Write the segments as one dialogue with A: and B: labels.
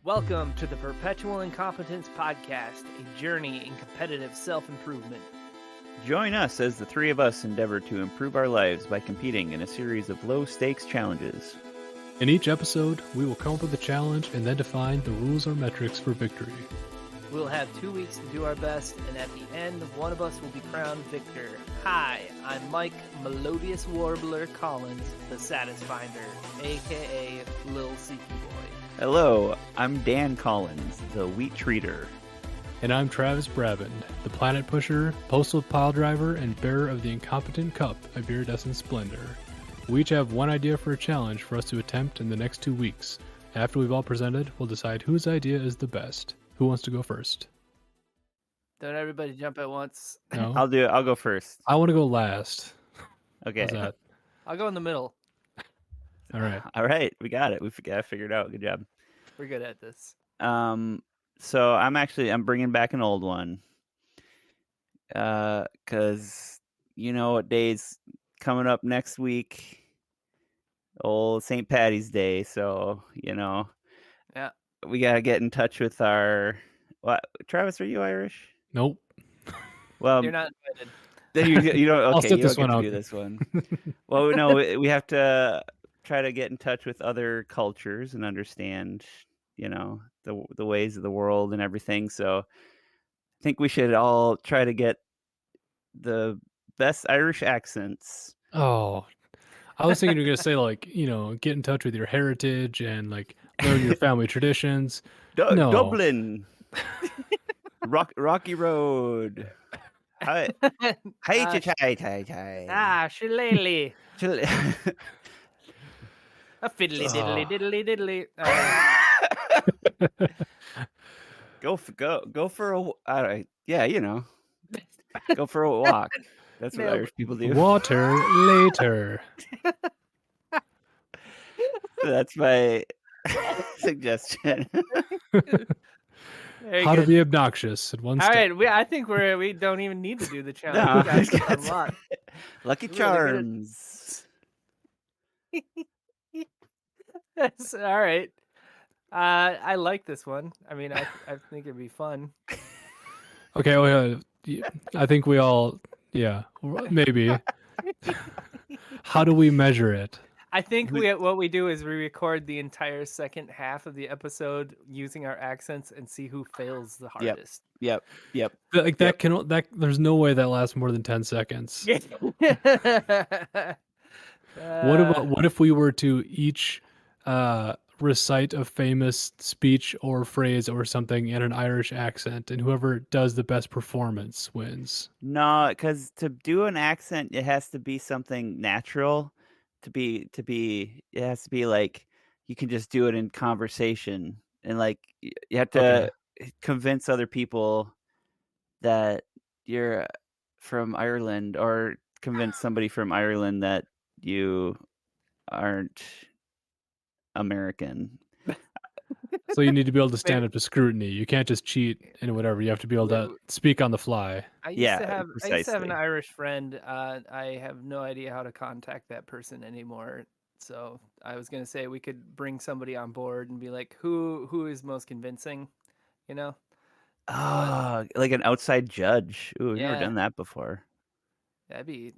A: Welcome to the Perpetual Incompetence podcast, a journey in competitive self-improvement.
B: Join us as the three of us endeavor to improve our lives by competing in a series of low-stakes challenges.
C: In each episode, we will come up with a challenge and then define the rules or metrics for victory.
A: We'll have 2 weeks to do our best, and at the end, one of us will be crowned victor. Hi, I'm Mike Melodious Warbler Collins, the Satis Finder, aka Lil Seeky Boy.
B: Hello, I'm Dan Collins, the Wheat Treater.
C: And I'm Travis Braband, the Planet Pusher, Postal Pile Driver, and bearer of the Incompetent Cup of Iridescent Splendor. We each have one idea for a challenge for us to attempt in the next 2 weeks. After we've all presented, we'll decide whose idea is the best. Who wants to go first?
A: Don't everybody jump at once.
C: No?
B: I'll go first.
C: I want to go last.
B: Okay.
C: How's that?
A: I'll go in the middle.
C: All right.
B: All right, we got it. We got it figured out. Good job.
A: We're good at this.
B: So I'm bringing back an old one. Because you know what day's coming up next week? Old St. Patty's Day. So,
A: Yeah.
B: we got to get in touch with our... What? Travis, are you Irish?
C: Nope.
B: Well,
A: You're not invited.
B: then you don't. Okay,
C: I'll sit
B: you don't
C: this
B: get
C: one
B: to
C: out.
B: do this one. Well, no, we have to try to get in touch with other cultures and understand, the ways of the world and everything. So, I think we should all try to get the best Irish accents.
C: Oh, I was thinking you were going to say, get in touch with your heritage and, learn your family traditions. No.
B: Dublin, Rocky Road. Hi,
A: Shillelagh. A fiddly diddly diddly.
B: Go for a. All right, yeah, go for a walk. That's what Irish people do.
C: Water later.
B: That's my suggestion.
C: How to be obnoxious at one
A: All
C: step.
A: right, I think we don't even need to do the challenge.
B: No,
A: We got a lot.
B: Lucky
A: Really good at-
B: Charms.
A: That's all right. I like this one. I mean, I think it'd be fun.
C: Okay, I think we all, maybe. How do we measure it?
A: I think what we do is we record the entire second half of the episode using our accents and see who fails the hardest.
B: Yep.
C: There's no way that lasts more than 10 seconds. What if we were to each recite a famous speech or phrase or something in an Irish accent, and whoever does the best performance wins?
B: No, because to do an accent, it has to be something natural. It has to be like you can just do it in conversation, and like you have to convince other people that you're from Ireland, or convince somebody from Ireland that you aren't American.
C: So you need to be able to stand up to scrutiny. You can't just cheat and whatever. You have to be able to speak on the fly.
A: I used to have an
B: precisely.
A: Irish friend. I have no idea how to contact that person anymore. So I was gonna say we could bring somebody on board and be like, who is most convincing,
B: Oh, like an outside judge. Ooh, we've never
A: Yeah.
B: done that before.
A: That'd be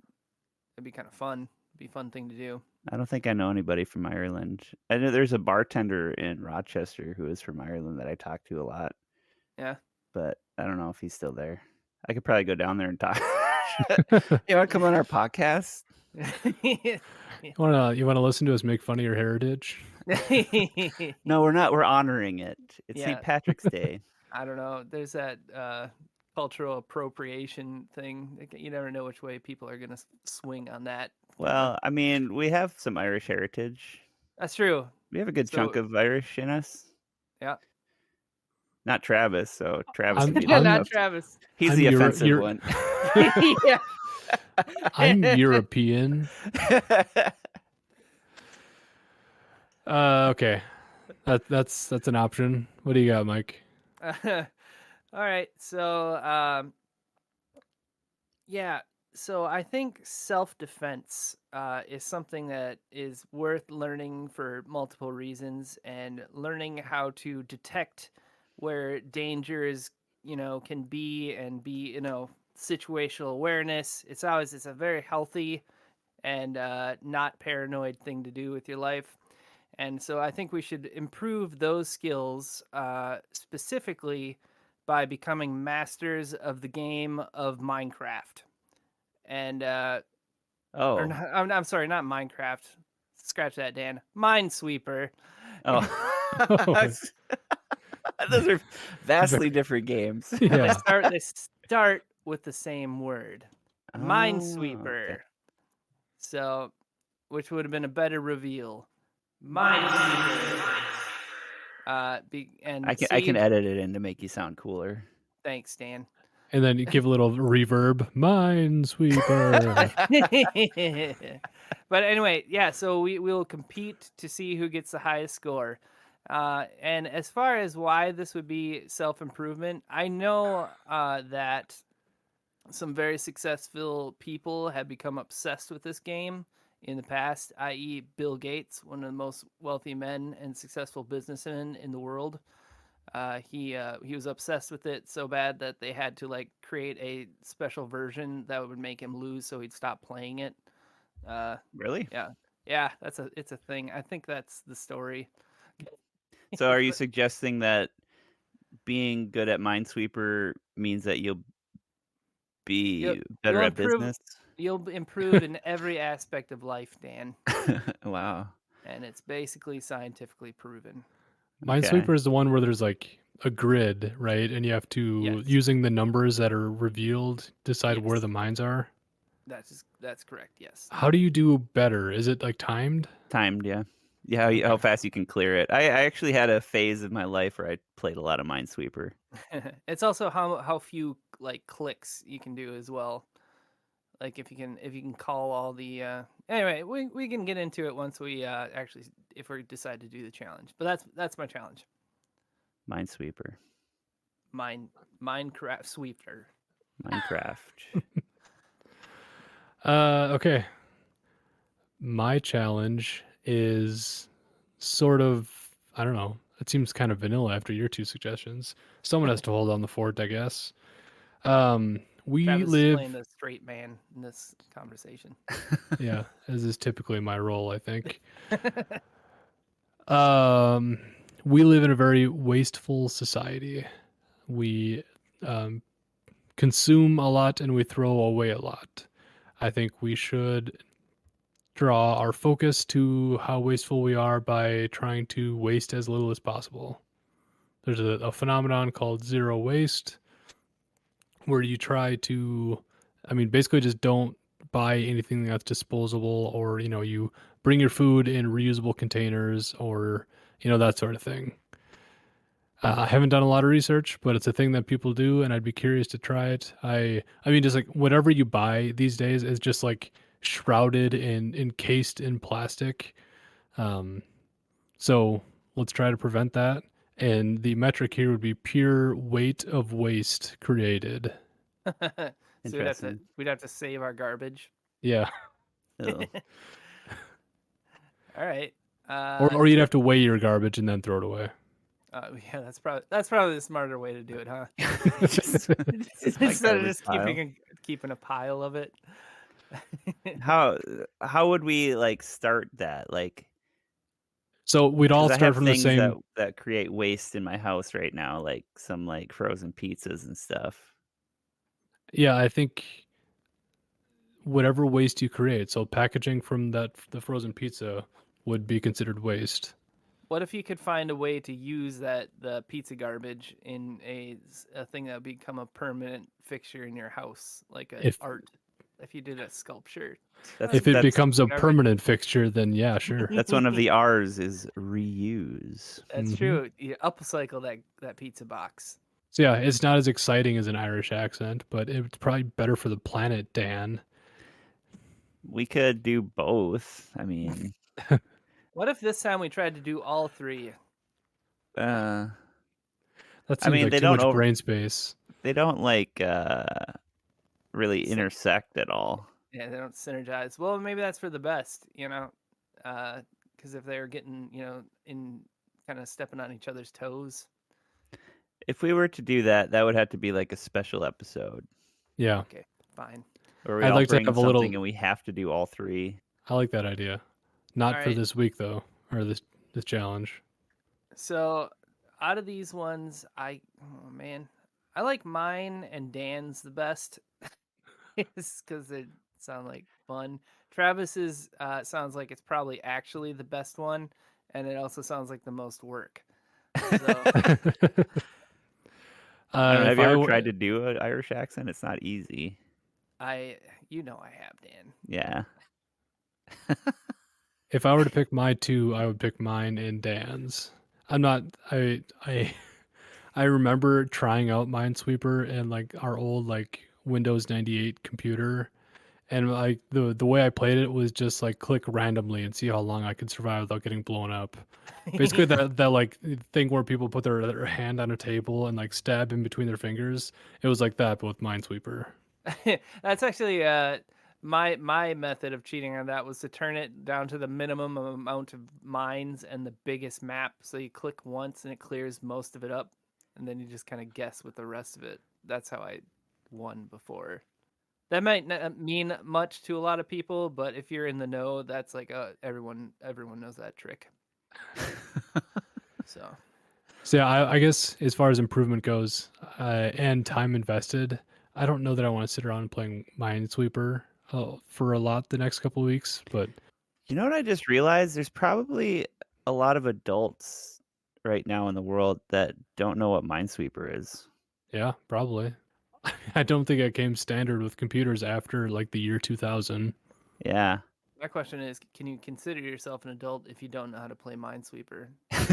A: kind of fun. Be a fun thing to do.
B: I don't think I know anybody from Ireland. I know there's a bartender in Rochester who is from Ireland that I talk to a lot.
A: Yeah.
B: But I don't know if he's still there. I could probably go down there and talk. You want to come on our podcast?
C: You want to listen to us make fun of your heritage?
B: No, we're not. We're honoring it. It's
A: Yeah.
B: St. Patrick's Day.
A: I don't know. There's that cultural appropriation thing. You never know which way people are gonna swing on that.
B: Well, I mean, we have some Irish heritage.
A: That's true.
B: We have a good chunk of Irish in us.
A: Yeah.
B: Not Travis, so Travis.
C: I'm-
B: would be
C: I'm-
A: Not
B: enough.
A: Travis.
B: He's
C: I'm
B: the
C: Euro-
B: offensive
C: Euro-
B: one.
A: Yeah.
C: I'm European. Okay. That's an option. What do you got, Mike?
A: All right. So, yeah, So I think self-defense is something that is worth learning for multiple reasons, and learning how to detect where dangers, can be, and be, situational awareness. It's a very healthy and not paranoid thing to do with your life. And so I think we should improve those skills specifically by becoming masters of the game of Minecraft. And or
B: Oh,
A: not, I'm sorry, not Minecraft. Scratch that, Dan. Minesweeper.
B: oh,
C: Oh,
B: those are vastly
C: very-
B: different games.
A: They
C: yeah.
A: start with the same word,
B: Oh, okay.
A: Minesweeper. So, which would have been a better reveal, Minesweeper. And
B: I can
A: see,
B: edit it in to make you sound cooler.
A: thanks, Dan.
C: And then you give a little reverb. Minesweeper.
A: But anyway, yeah. So we will compete to see who gets the highest score. And as far as why this would be self improvement, I know that some very successful people have become obsessed with this game in the past, i.e., Bill Gates, one of the most wealthy men and successful businessmen in the world. He was obsessed with it so bad that they had to like create a special version that would make him lose, so he'd stop playing it.
B: Really?
A: Yeah, yeah, it's a thing. I think that's the story.
B: So are you
A: But
B: suggesting that being good at Minesweeper means that you'll
A: you'll
B: be better
A: you'll
B: at
A: improve
B: business?
A: you'll improve in every aspect of life, Dan,
B: Wow.
A: and it's basically scientifically proven.
B: Okay.
C: Minesweeper is the one where there's like a grid, right? And you have to,
A: Yes,
C: using the numbers that are revealed, decide where
A: yes,
C: the mines are.
A: that's correct. Yes.
C: How do you do better? Is it like timed?
B: Timed, yeah. Yeah, how
C: Okay.
B: fast you can clear it. I actually had a phase of my life where I played a lot of Minesweeper.
A: It's also how few like clicks you can do as well. Like if you can call all the anyway, we can get into it once we actually, if we decide to do the challenge. But that's my challenge.
B: Minesweeper.
A: Mine Minecraft sweeper.
B: Minecraft.
C: Okay. My challenge is sort of, I don't know. It seems kind of vanilla after your two suggestions. Someone has to hold on the fort, I guess. We
A: Travis is
C: live,
A: playing the straight man in this conversation.
C: yeah, as is typically my role, I think. Um, we live in a very wasteful society. We um, consume a lot and we throw away a lot. I think we should draw our focus to how wasteful we are by trying to waste as little as possible. There's a phenomenon called zero waste where you try to, I mean, basically just don't buy anything that's disposable, or, you bring your food in reusable containers, or, that sort of thing. I haven't done a lot of research, but it's a thing that people do, and I'd be curious to try it. I mean, just like whatever you buy these days is just like shrouded and encased in plastic. Um, so let's try to prevent that. And the metric here would be pure weight of waste created.
A: So
B: Interesting.
A: we'd have to save our garbage.
C: Yeah.
B: Oh.
A: All right.
C: Or you'd
A: So
C: have to weigh your garbage and then throw it away.
A: yeah, that's probably the smarter way to do it, huh?
B: This is my
A: Instead of
B: garbage
A: just
B: pile.
A: keeping a pile of it.
B: How would we like start that? Like,
C: So we'd all
B: because I
C: start
B: have
C: from the
B: things
C: same.
B: that create waste in my house right now, like some like frozen pizzas and stuff.
C: Yeah, I think whatever waste you create. So packaging from the frozen pizza would be considered waste.
A: What if you could find a way to use the pizza garbage in a thing that would become a permanent fixture in your house, like a
C: If
A: art? If you did a sculpture
B: That's
C: if it
A: of
B: that's
C: becomes a
A: garbage.
C: permanent fixture, then yeah, sure.
B: that's one of the R's is reuse.
A: That's
C: Hmm.
A: true. You upcycle that pizza box.
C: So yeah, it's not as exciting as an Irish accent, but it's probably better for the planet, Dan.
B: We could do both. I mean,
A: What if this time we tried to do all three?
B: uh,
C: That
B: I
C: seems
B: mean
C: like too much brain space.
B: they don't like really intersect at all.
A: Yeah, they don't synergize. Well, maybe that's for the best, because if they're getting, in kind of stepping on each other's toes.
B: If we were to do that, that would have to be like a special episode.
C: Yeah.
A: Okay, fine.
B: Or we
C: I'd
B: all
C: like to
B: bring
C: have a
B: something
C: little-
B: and we have to do all three.
C: I like that idea. Not
A: All
C: for
A: right.
C: this week though, or this challenge.
A: So, out of these ones, I like mine and Dan's the best. It's because they sound like fun. Travis's sounds like it's probably actually the best one, and it also sounds like the most work. So,
B: I don't know, have
C: if
B: you
C: I
B: ever
C: w-
B: tried to do an Irish accent? It's not easy.
A: I have, Dan.
B: Yeah.
C: If I were to pick my two, I would pick mine and Dan's. I'm not. I remember trying out Minesweeper and like our old like Windows 98 computer, and like the way I played it was just like click randomly and see how long I could survive without getting blown up. Basically, that like thing where people put their hand on a table and like stab in between their fingers. It was like that, but with Minesweeper.
A: That's actually my method of cheating on that was to turn it down to the minimum amount of mines and the biggest map. So you click once and it clears most of it up, and then you just kind of guess with the rest of it. That's how I won before. That might not mean much to a lot of people, but if you're in the know, that's like everyone knows that trick. So
C: Yeah, I guess as far as improvement goes, and time invested, I don't know that I want to sit around playing Minesweeper for a lot the next couple of weeks. But
B: You know what I just realized? There's probably a lot of adults right now in the world that don't know what Minesweeper is.
C: yeah, probably. I don't think it came standard with computers after like the year 2000.
B: Yeah.
A: my question is, can you consider yourself an adult if you don't know how to play Minesweeper?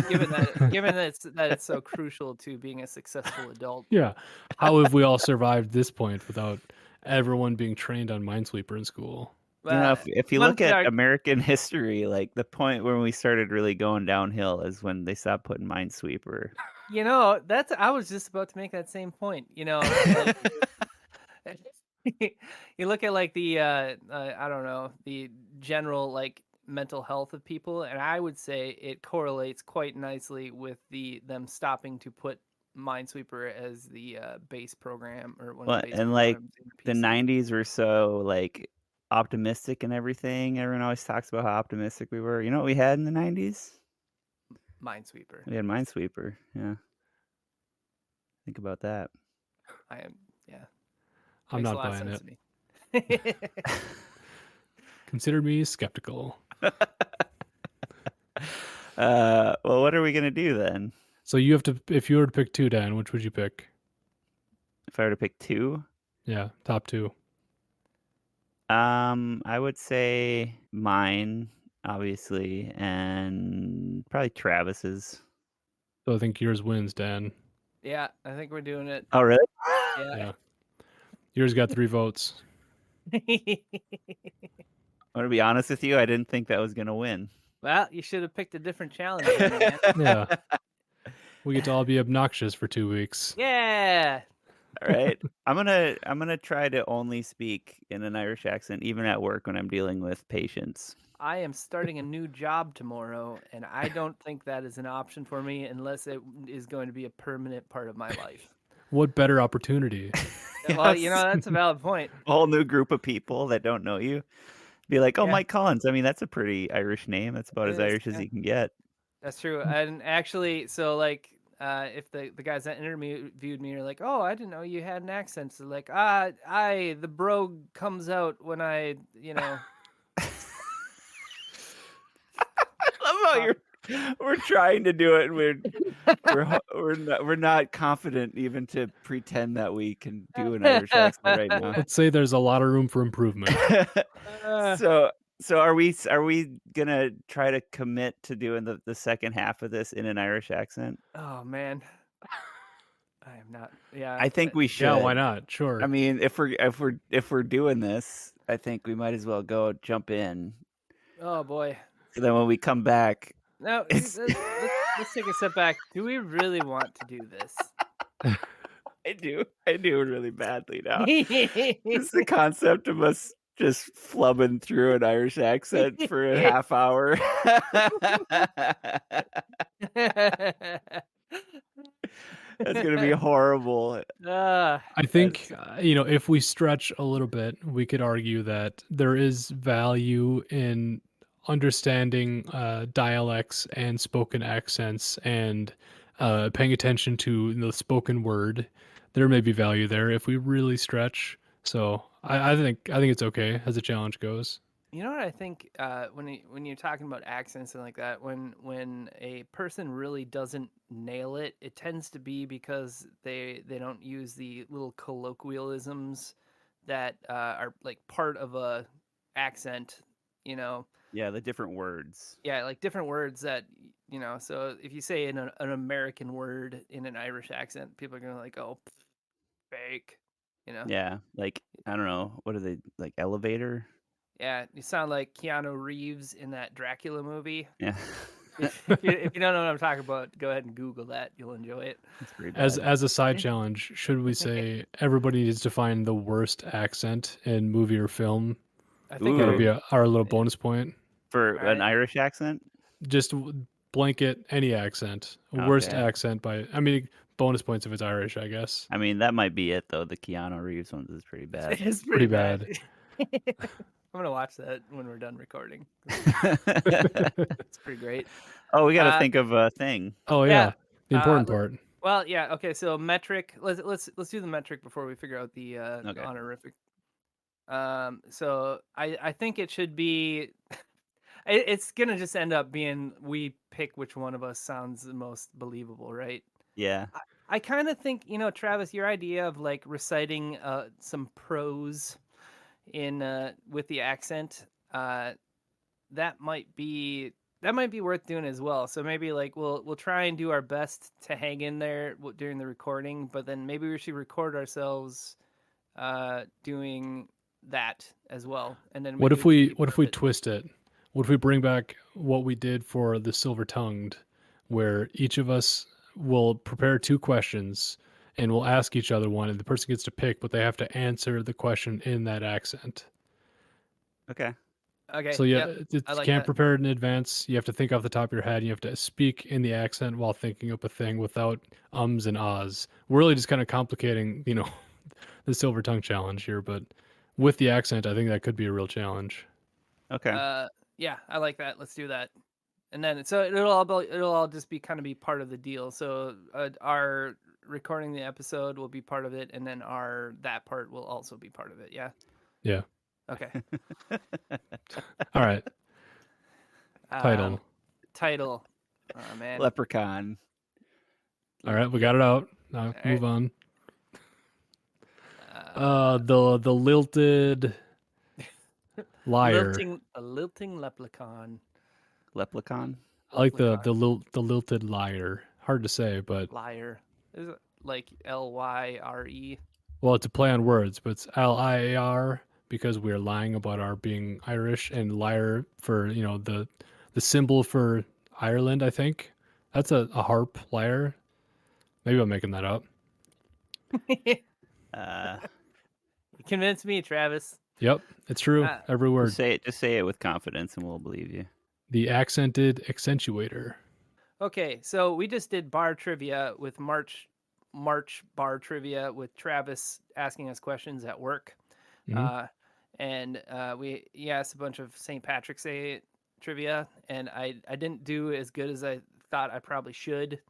A: Given that it's so crucial to being a successful adult.
C: Yeah. How have we all survived this point without everyone being trained on Minesweeper in school?
B: You know, if you
A: one
B: look
A: could
B: at
A: argue-
B: American history, like the point where we started really going downhill is when they stopped putting Minesweeper.
A: I was just about to make that same point. You look at like the I don't know, the general like mental health of people, and I would say it correlates quite nicely with them stopping to put Minesweeper as the base program or one of the base
B: And like
A: programs in
B: the
A: your PC.
B: 90s were so like optimistic and everything. Everyone always talks about how optimistic we were. You know what we had in the 90s?
A: Minesweeper.
B: We had Minesweeper. Yeah. Think about that.
A: I am, yeah.
C: I'm
A: Makes a
C: not
A: lot of
C: buying
A: sense
C: it.
A: to me.
C: Consider me skeptical.
B: Well, what are we gonna do then?
C: So you have to, if you were to pick two, Dan, which would you pick?
B: If I were to pick two,
C: Yeah, top two.
B: I would say mine, obviously, and probably Travis's.
C: So I think yours wins, Dan.
A: Yeah, I think we're doing it.
B: Oh, really?
C: Yeah. Yours got 3 votes.
B: I'm gonna be honest with you. I didn't think that was gonna win.
A: Well, you should have picked a different challenge, man.
C: Yeah. We get to all be obnoxious for 2 weeks.
A: Yeah.
B: All right. I'm gonna try to only speak in an Irish accent, even at work when I'm dealing with patients.
A: I am starting a new job tomorrow, and I don't think that is an option for me unless it is going to be a permanent part of my life.
C: What better opportunity?
A: Well,
B: Yes.
A: that's a valid point.
B: A whole new group of people that don't know you. Be like, oh,
A: Yeah.
B: Mike Collins. I mean, that's a pretty Irish name. That's about
A: It
B: as
A: is,
B: Irish as
A: yeah.
B: you can get.
A: That's true. And actually, so like, if the guys that interviewed me are like, "Oh, I didn't know you had an accent," so like, the brogue comes out when I,
B: I love how we're trying to do it, and we're not confident even to pretend that we can do an Irish accent right now.
C: Let's say there's a lot of room for improvement.
B: So are we gonna try to commit to doing the second half of this in an Irish accent?
A: Oh man, I am not. Yeah,
B: I think we should.
C: Yeah, why not? Sure.
B: I mean, if we're doing this, I think we might as well jump in.
A: Oh boy.
B: So then when we come back,
A: Now let's take a step back. Do we really want to do this?
B: I do it really badly now. Just the concept of us just flubbing through an Irish accent for a half hour. That's gonna be horrible.
C: I think,
A: That's-
C: if we stretch a little bit, we could argue that there is value in understanding dialects and spoken accents and paying attention to the spoken word. There may be value there if we really stretch. So I think it's okay as the challenge goes.
A: You know what I think when you're talking about accents and like that, when a person really doesn't nail it, it tends to be because they don't use the little colloquialisms that are like part of a accent. You know,
B: Yeah, the different words.
A: yeah, like different words that So if you say an American word in an Irish accent, people are gonna like, oh, fake. You know.
B: Yeah, like I don't know, what are they like elevator?
A: Yeah, you sound like Keanu Reeves in that Dracula movie.
B: Yeah.
A: If you don't know what I'm talking about, go ahead and Google that. You'll enjoy it.
B: It's pretty
C: As
B: bad.
C: as a side challenge, should we say everybody needs to find the worst accent in movie or film?
A: I think
C: That'll
B: Ooh.
C: be our little bonus point.
B: For an
A: Alright.
B: Irish accent?
C: Just blanket any accent. Worst
B: Okay.
C: accent I mean, bonus points if it's Irish, I guess.
B: I mean, that might be it though. The Keanu Reeves one is pretty bad.
A: It's
C: Pretty
A: bad. I'm gonna watch that when we're done recording. It's pretty great.
B: Oh, we gotta
A: Uh,
B: think of a thing.
C: Oh
A: Yeah,
C: yeah, the important
A: let-
C: part.
A: Well, yeah. Okay, so metric. Let's do the metric before we figure out the
B: Okay.
A: honorific. So I think it should be. It's gonna just end up being we pick which one of us sounds the most believable, right?
B: Yeah.
A: I kind of think, Travis, your idea of like reciting some prose in with the accent, that might be worth doing as well. So maybe like we'll try and do our best to hang in there during the recording, but then maybe we should record ourselves doing that as well, and then
C: What
A: maybe
C: if
A: it can
C: we
A: be
C: what
A: part
C: if
A: of
C: we
A: it.
C: twist it? What if we bring back what we did for the Silver Tongued, where each of us will prepare two questions and we'll ask each other one, and the person gets to pick, but they have to answer the question in that accent.
B: Okay.
A: Okay,
C: So yeah,
A: yep,
C: you
A: I like
C: can't
A: that.
C: prepare it in advance. You have to think off the top of your head. You have to speak in the accent while thinking up a thing without ums and ahs. We're really just kind of complicating, the silver tongue challenge here, but with the accent, I think that could be a real challenge.
B: Okay.
A: Yeah, I like that. Let's do that. And then so it'll all just be kind of be part of the deal. So our recording the episode will be part of it, and then that part will also be part of it. Yeah.
C: Yeah.
A: Okay.
C: All right. Title.
A: Title. Oh man.
B: Leprechaun.
C: All right, we got it out. Now
A: All
C: move
A: right.
C: on. The lilted liar.
A: A lilting leprechaun.
B: Leprechaun.
C: I like the
A: Leprechaun.
C: the lilted liar. Hard to say, but
A: Liar. Is it like Lyre?
C: well, it's a play on words, but it's LIAR because we're lying about our being Irish, and liar for the symbol for Ireland. I think that's a harp lyre. Maybe I'm making that up.
A: Convince me, Travis.
C: Yep, it's true. Every word.
B: Just say it with confidence and we'll believe you.
C: The accented accentuator.
A: Okay, so we just did bar trivia with March bar trivia with Travis asking us questions at work.
C: Mhm.
A: And he asked a bunch of St. Patrick's Day trivia, and I didn't do as good as I thought I probably should.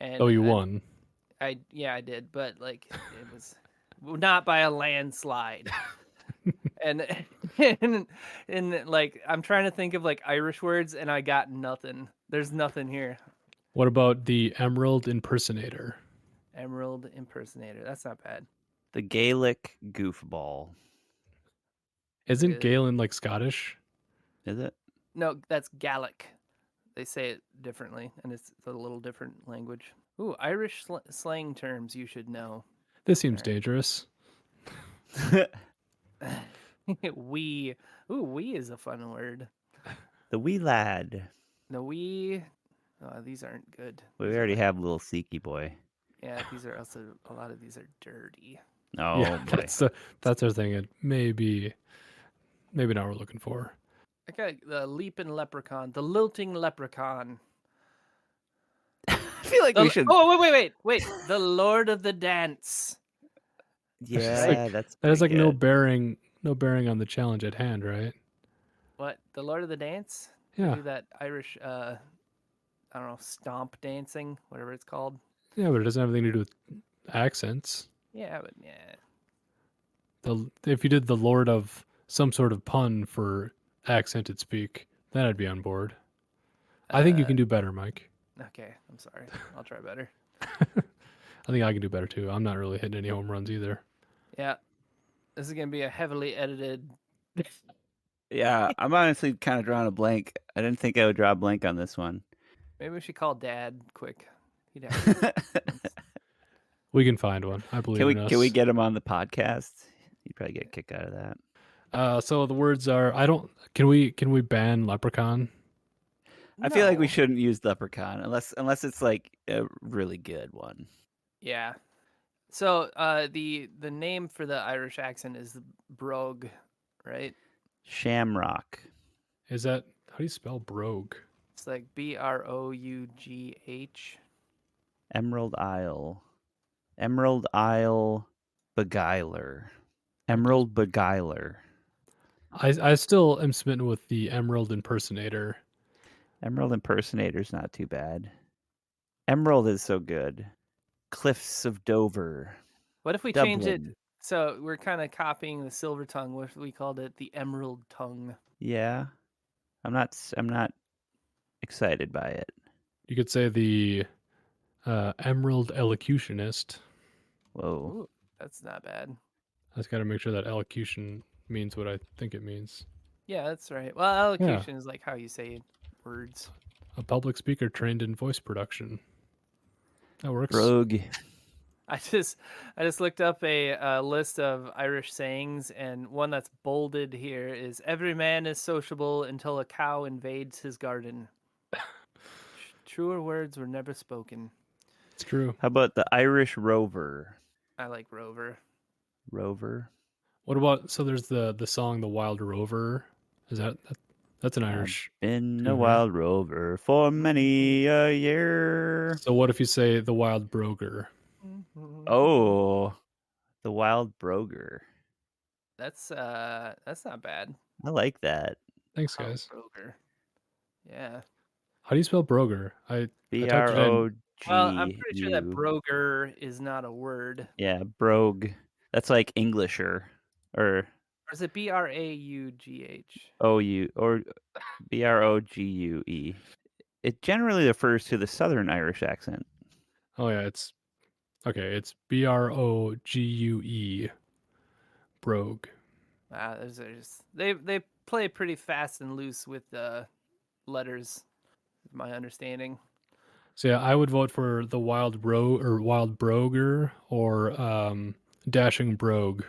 A: And
C: Oh, you won.
A: I did, but like it was not by a landslide. and, and like I'm trying to think of like Irish words, and I got nothing. There's nothing here.
C: What about the emerald impersonator?
A: Emerald impersonator. That's not bad.
B: The Gaelic goofball.
C: Isn't
A: Good.
C: Galen like Scottish?
A: Mm-hmm.
B: Is it?
A: No, that's Gaelic. They say it differently, and it's a little different language. Ooh, Irish slang terms you should know.
C: This seems dangerous.
A: Wee. Ooh, wee is a fun word.
B: The wee lad.
A: The wee. Oh, these aren't good.
B: We
A: These are
B: already
A: like-
B: have little Seeky boy.
A: Yeah, these are also a lot of these are dirty.
B: Oh
C: yeah,
B: boy.
C: that's our thing. It maybe not what we're looking for.
A: Okay, the leaping leprechaun, the lilting leprechaun.
B: I feel like we should.
A: Oh, wait! The Lord of the Dance.
B: Yeah, that's
C: That has
B: pretty
C: like no
B: good.
C: bearing on the challenge at hand, right?
A: What? The Lord of the Dance? They
C: Yeah,
A: do that Irish, I don't know, stomp dancing, whatever it's called.
C: yeah, but it doesn't have anything to do with accents.
A: Yeah, but yeah.
C: If you did the Lord of some sort of pun for accented speak, then I'd be on board. I think you can do better, Mike.
A: Okay, I'm sorry. I'll try better.
C: I think I can do better too. I'm not really hitting any home runs either.
A: Yeah, this is gonna be a heavily edited.
B: Yeah, I'm honestly kind of drawing a blank. I didn't think I would draw a blank on this one.
A: Maybe we should call Dad quick. He'd have.
C: We can find one. I believe in us.
B: Can we get him on the podcast? You'd probably get a kick out of that.
C: So the words are. I don't. Can we ban leprechaun?
B: I feel like we
A: No.
B: shouldn't use leprechaun unless it's like a really good one.
A: Yeah. So the name for the Irish accent is brogue, right?
B: Shamrock.
C: Is that how do you spell brogue?
A: It's like Brough.
B: Emerald Isle. Emerald Isle Beguiler. Emerald Beguiler.
C: I still am smitten with the Emerald Impersonator.
B: Emerald Impersonator's not too bad. Emerald is so good. Cliffs of Dover.
A: What if we change it?
B: Dublin.
A: So we're kind of copying the silver tongue. What if we called it the emerald tongue?
B: Yeah. I'm not excited by it.
C: You could say the Emerald Elocutionist.
B: Whoa.
A: Ooh, that's not bad.
C: I just got to make sure that elocution means what I think it means.
A: Yeah, that's right. Well, elocution is like how you say words.
C: A public speaker trained in voice production. That works.
B: Brogue.
A: I just looked up a list of Irish sayings, and one that's bolded here is "Every man is sociable until a cow invades his garden." Truer words were never spoken.
C: It's true.
B: How about the Irish Rover?
A: I like Rover.
B: Rover.
C: What about there's the song "The Wild Rover"? Is that's an Irish?
B: Been
C: tune,
B: a
C: right?
B: wild rover for many a year.
C: So what if you say "The Wild Broger"?
B: Oh, the Wild Broger.
A: That's not bad.
B: I like that.
C: Thanks,
A: Wild
C: guys.
A: Broger. Yeah.
C: How do you spell Broger? I typed it in.
B: BROGU.
A: Well, I'm pretty sure that broger is not a word.
B: Yeah, brogue. That's like Englisher or
A: Or is it Braugh?
B: OU or BROGUE. It generally refers to the Southern Irish accent.
C: Oh yeah, it's okay. It's BROGUE. Brogue.
A: Wow, they play pretty fast and loose with the letters, is my understanding.
C: So yeah, I would vote for the Wild Broger or Dashing Brogue.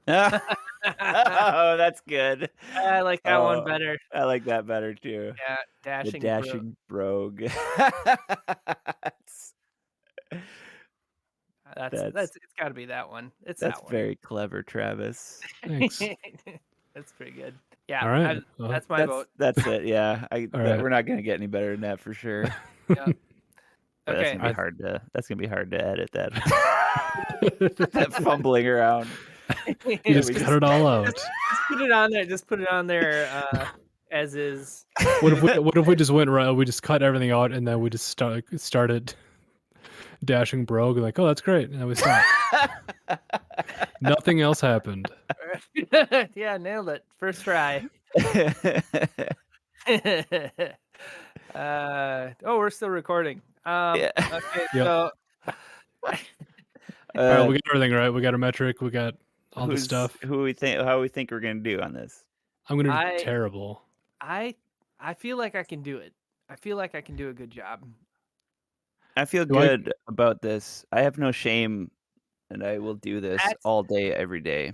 B: Oh, that's good.
A: I like that one better.
B: I like that better too.
A: Yeah,
B: The
A: Dashing
B: Brogue.
A: That's it's got to be that one. It's
B: That's
A: that one.
B: very clever, Travis.
C: Thanks.
A: That's pretty good. Yeah,
C: All right.
A: that's my vote.
B: That's it. Yeah,
C: right.
B: We're not gonna get any better than that for sure.
A: Yeah.
B: But
A: Okay.
B: that's gonna be hard to. That's gonna be hard to edit that. That fumbling around.
C: You just cut it all out.
A: Just put it on there. Just put it on there as is.
C: What if we just went right? We just cut everything out and then we just started Dashing Brogue. Like, oh, that's great, and then we stopped. Nothing else happened.
A: Yeah, nailed it. First try. We're still recording.
B: Yeah.
A: Okay,
C: Yep.
A: so
C: All right, we got everything right. We got a metric. We got all the stuff.
B: How we think we're gonna do on this?
C: I'm gonna do terrible.
A: I feel like I can do it. I feel like I can do a good job.
B: I feel good about this. I have no shame, and I will do this all day, every day.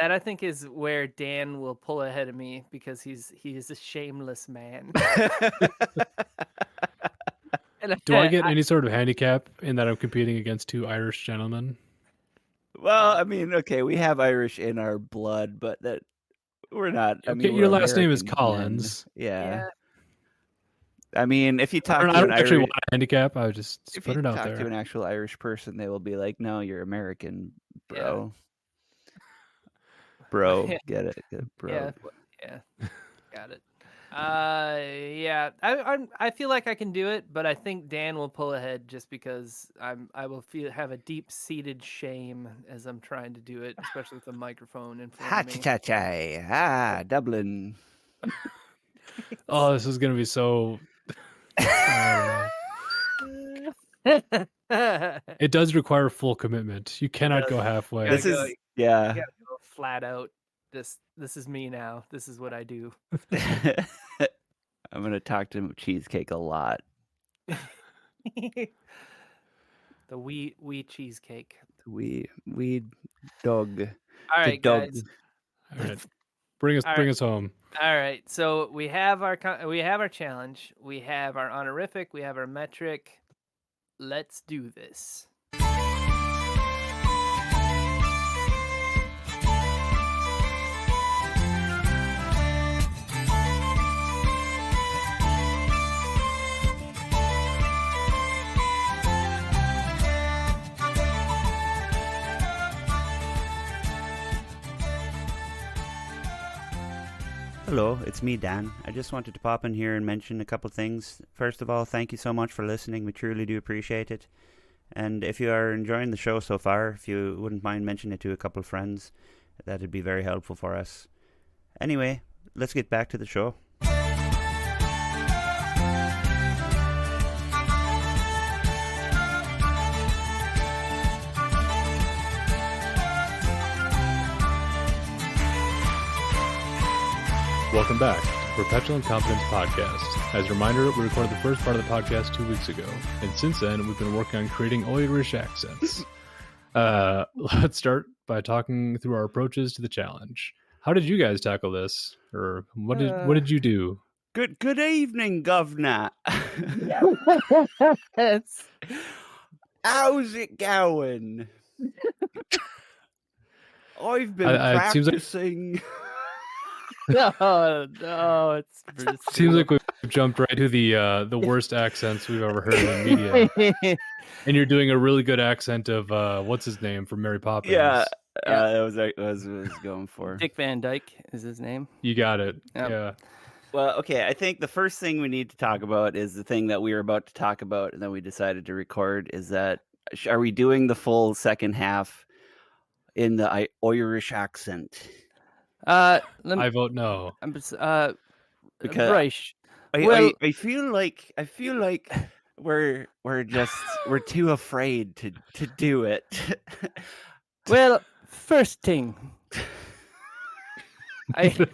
A: That I think is where Dan will pull ahead of me because he is a shameless man.
C: Do I get any sort of handicap in that I'm competing against two Irish gentlemen?
B: Well, I mean, okay, we have Irish in our blood, but that we're not. I
C: Okay,
B: mean,
C: your
B: we're
C: last name is
B: American men.
C: Collins.
B: Yeah. I mean, if you
C: I
B: talk
C: don't,
B: to
C: I
B: an
C: don't actually
B: Irish,
C: want a handicap. I would just
B: if
C: put
B: you
C: it out
B: talk to
C: there.
B: an actual Irish person, they will be like, "No, you're American, bro." Bro, get it, bro.
A: Yeah, got it. Yeah, I feel like I can do it, but I think Dan will pull ahead just because I will have a deep seated shame as I'm trying to do it, especially with the microphone in front
B: Ha
A: of me.
B: cha cha Dublin.
C: Oh, this is gonna be so. I don't know. It does require full commitment. You cannot go halfway.
B: This is yeah.
A: You gotta go flat out. This is me now. This is what I do.
B: I'm gonna talk to Cheesecake a lot.
A: The wee cheesecake.
B: We dog.
A: All right, guys.
C: All right, bring us home.
A: All right, so we have our challenge. We have our honorific. We have our metric. Let's do this.
B: Hello, it's me, Dan. I just wanted to pop in here and mention a couple things. First of all, thank you so much for listening. We truly do appreciate it. And if you are enjoying the show so far, if you wouldn't mind mentioning it to a couple of friends, that'd be very helpful for us. Anyway, let's get back to the show.
C: Welcome back to Perpetual Incompetence podcast. As a reminder, we recorded the first part of the podcast 2 weeks ago, and since then we've been working on creating Irish accents. Let's start by talking through our approaches to the challenge. How did you guys tackle this, or what did you do?
B: Good evening, Governor. How's it going? I've been practicing.
A: No, it's
C: Seems like we've jumped right to the worst accents we've ever heard in media. And you're doing a really good accent of what's his name from Mary Poppins.
B: Yeah. That was what I was going for.
A: Dick Van Dyke is his name.
C: You got it.
A: Yep.
C: Yeah.
B: Well, okay. I think the first thing we need to talk about is the thing that we were about to talk about, and then we decided to record. Is that are we doing the full second half in the Irish accent?
A: I
C: vote no.
B: Because
A: right.
B: I feel like we're too afraid to do it.
A: Well, first thing, I'd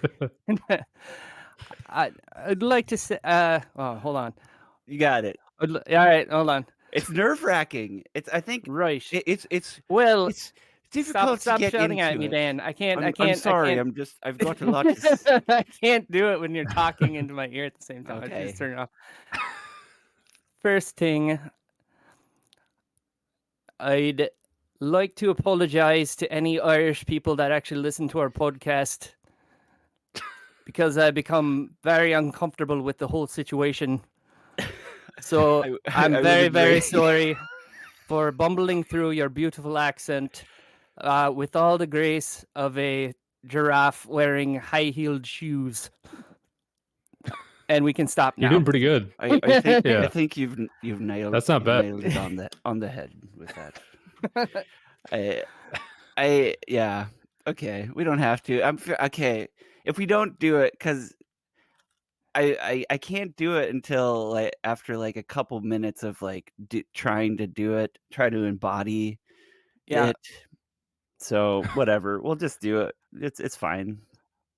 A: like to say. Hold on.
B: You got it.
A: All right, hold on.
B: It's nerve-wracking. I think
A: right.
B: It's difficult
A: stop
B: to get
A: shouting
B: into
A: at me,
B: it.
A: Dan. I can't.
B: I'm sorry. I've got a lot to
A: I can't do it when you're talking into my ear at the same time.
B: Okay.
A: I just turn it off. First thing, I'd like to apologize to any Irish people that actually listen to our podcast because I become very uncomfortable with the whole situation. So I'm very sorry for bumbling through your beautiful accent with all the grace of a giraffe wearing high-heeled shoes. And we can stop now.
C: You're doing pretty good.
B: I think I think you've nailed.
C: That's not bad.
B: Nailed it on the head with that. Yeah. Okay, we don't have to. Okay. If we don't do it, because I can't do it until after a couple minutes of trying to do it, try to embody it. So whatever, we'll just do it. It's fine.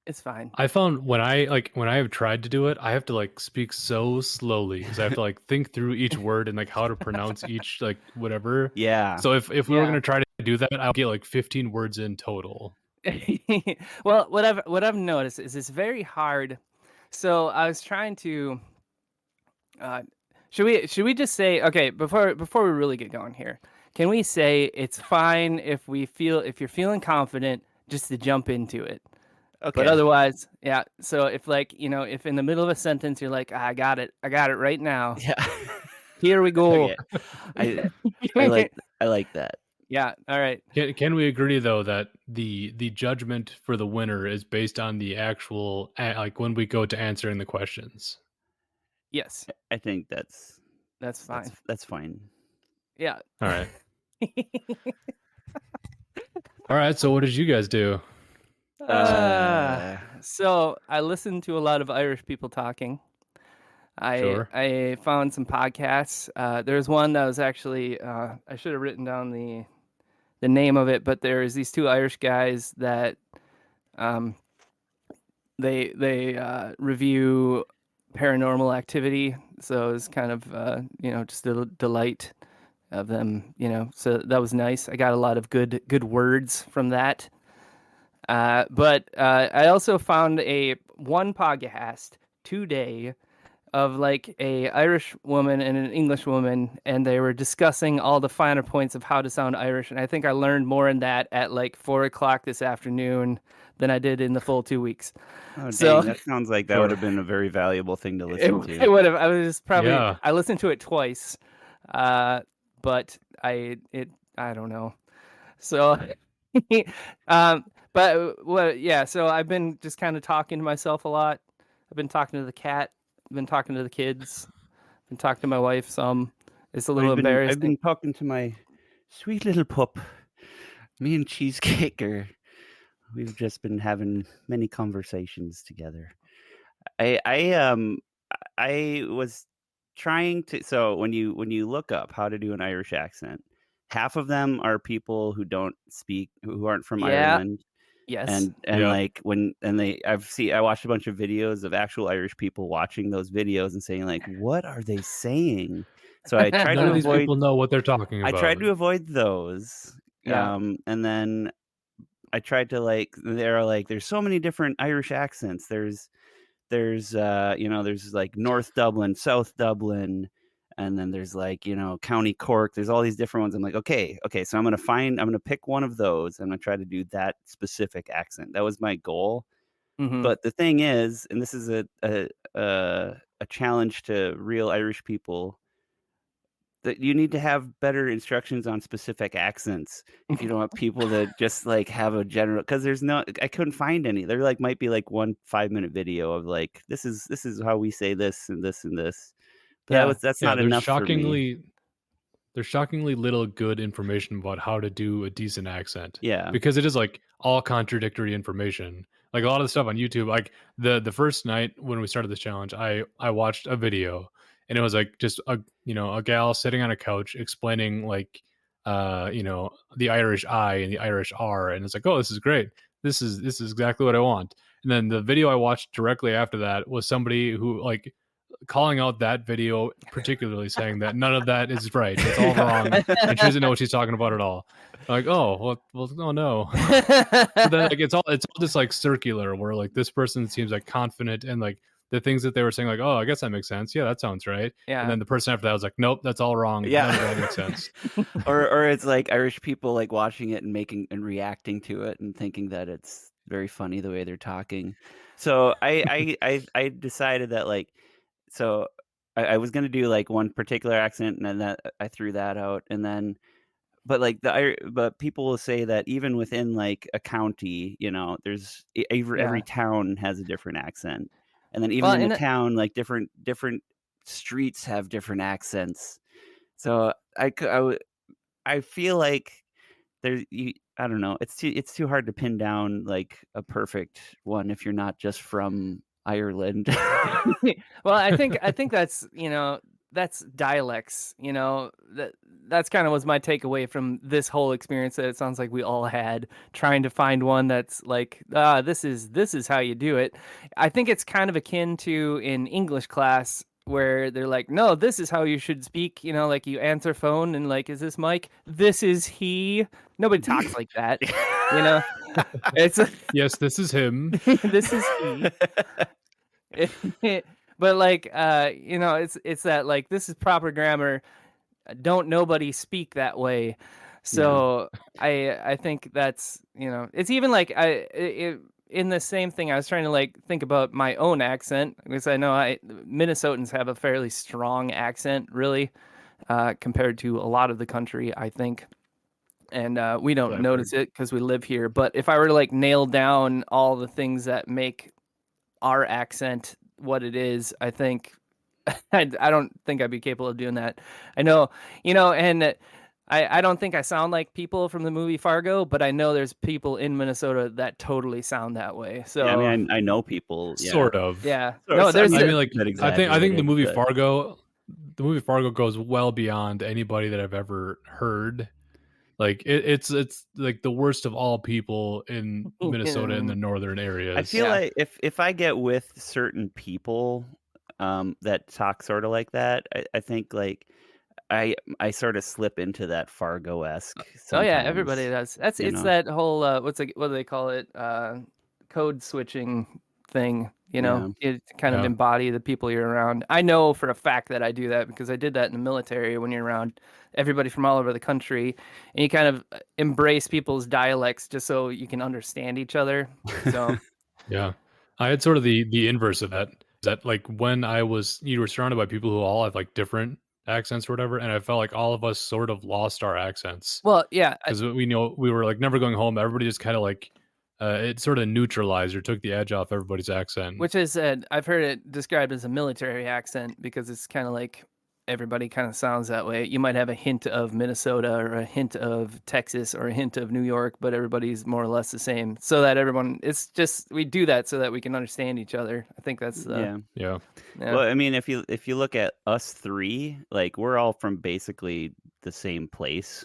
A: It's fine.
C: I found when I have tried to do it, I have to speak so slowly because I have to think through each word and how to pronounce each whatever.
B: Yeah.
C: So if we were gonna try to do that, I'll get 15 words in total.
A: Well, what I've noticed is it's very hard. So I was trying to Should we just say, okay, before we really get going here, can we say it's fine if you're feeling confident just to jump into it?
B: Okay.
A: But otherwise, yeah. So if if in the middle of a sentence you're like, I got it right now.
B: Yeah.
A: Here we go.
B: Okay. I like that.
A: Yeah. All right.
C: Can we agree though that the judgment for the winner is based on the actual like when we go to answering the questions?
A: Yes.
B: I think that's
A: fine.
B: That's fine.
A: Yeah.
C: All right. All right. So what did you guys do?
A: So I listened to a lot of Irish people talking.
C: Sure.
A: I found some podcasts. There's one that was actually I should have written down the name of it, but there's these two Irish guys that they review paranormal activity. So it's kind of just a delight of them. So that was nice. I got a lot of good words from that. But I also found one podcast today of like a Irish woman and an English woman, and they were discussing all the finer points of how to sound Irish. And I think I learned more in that at like 4:00 this afternoon than I did in the full 2 weeks.
B: Oh, dang,
A: So
B: that sounds like that would have been a very valuable thing to listen to.
A: it would have. I was probably.
C: Yeah.
A: I listened to it twice, but I don't know. So, but yeah. So I've been just kind of talking to myself a lot. I've been talking to the cat. I've been talking to the kids. I've been talking to my wife some. It's a little embarrassing.
B: I've been talking to my sweet little pup. Me and Cheesecake we've just been having many conversations together. I was trying to, so when you look up how to do an Irish accent, half of them are people who aren't from Ireland.
A: Yes.
B: And like I watched a bunch of videos of actual Irish people watching those videos and saying like, what are they saying? So I tried
C: None
B: to
C: of these
B: avoid
C: people know what they're talking about.
B: I tried to avoid those.
A: Yeah.
B: And then I tried to there's so many different Irish accents. There's there's like North Dublin, South Dublin, and then there's like, County Cork. There's all these different ones. I'm like, okay. So I'm going to pick one of those. I'm going to try to do that specific accent. That was my goal.
A: Mm-hmm.
B: But the thing is, and this is a challenge to real Irish people, that you need to have better instructions on specific accents if you don't want people to just like have a general, because I couldn't find any. There might be like 1 5-minute video of like, this is how we say this and this and this. But that's not enough for me.
C: There's shockingly little good information about how to do a decent accent.
B: Yeah.
C: Because it is like all contradictory information. Like a lot of the stuff on YouTube, like the first night when we started this challenge, I watched a video and it was like just a gal sitting on a couch explaining like the Irish I and the Irish R, and it's like, oh, this is great. This is exactly what I want. And then the video I watched directly after that was somebody who like calling out that video, particularly saying that none of that is right. It's all wrong, and she doesn't know what she's talking about at all. Like, oh, well, oh no. But then like it's all just like circular, where like this person seems like confident and like the things that they were saying, like, oh, I guess that makes sense. Yeah, that sounds right.
A: Yeah.
C: And then the person after that was like, nope, that's all wrong.
B: Yeah,
C: none of that makes sense.
B: or it's like Irish people like watching it and reacting to it and thinking that it's very funny the way they're talking. So I decided that like. So I was going to do like one particular accent, and then I threw that out. And then, but people will say that even within like a county, there's every town has a different accent. And then even in the town, like different streets have different accents. So I feel like I don't know. It's too hard to pin down like a perfect one if you're not just from Ireland.
A: Well, I think that's that's dialects. That's kind of was my takeaway from this whole experience, that it sounds like we all had, trying to find one that's like, this is how you do it. I think it's kind of akin to in English class, where they're like, no, this is how you should speak. Like you answer phone and like, is this Mike? This is he. Nobody talks like that. It's
C: yes, this is him.
A: This is he. but like it's that like this is proper grammar. Don't nobody speak that way. So I think that's it's even like in the same thing I was trying to like think about my own accent because I know Minnesotans have a fairly strong accent really compared to a lot of the country I think. And we don't notice it because we live here. But if I were to like nail down all the things that make our accent what it is, I think I don't think I'd be capable of doing that. I know, and I don't think I sound like people from the movie Fargo, but I know there's people in Minnesota that totally sound that way. So
B: I mean, I know people. Yeah.
C: Sort of.
A: yeah.
B: No,
C: I mean, like
B: I
C: think the movie Fargo goes well beyond anybody that I've ever heard. Like it's like the worst of all people in Minnesota in the northern areas.
B: I feel like if I get with certain people that talk sort of like that, I think like I sort of slip into that Fargo-esque.
A: Oh yeah, everybody does. It's that whole what do they call it? Code switching thing. It kind of embody the people you're around. I know for a fact that I do that because I did that in the military when you're around everybody from all over the country, and you kind of embrace people's dialects just so you can understand each other. So
C: yeah, I had sort of the inverse of that. That like when you were surrounded by people who all have like different accents or whatever, and I felt like all of us sort of lost our accents.
A: Well, yeah,
C: because we were like never going home. Everybody just kind of like it sort of neutralized or took the edge off everybody's accent.
A: Which is I've heard it described as a military accent because it's kind of like everybody kind of sounds that way. You might have a hint of Minnesota or a hint of Texas or a hint of New York, but everybody's more or less the same. So that it's just we do that so that we can understand each other. I think that's
C: yeah.
B: Well, I mean, if you look at us three, like we're all from basically the same place,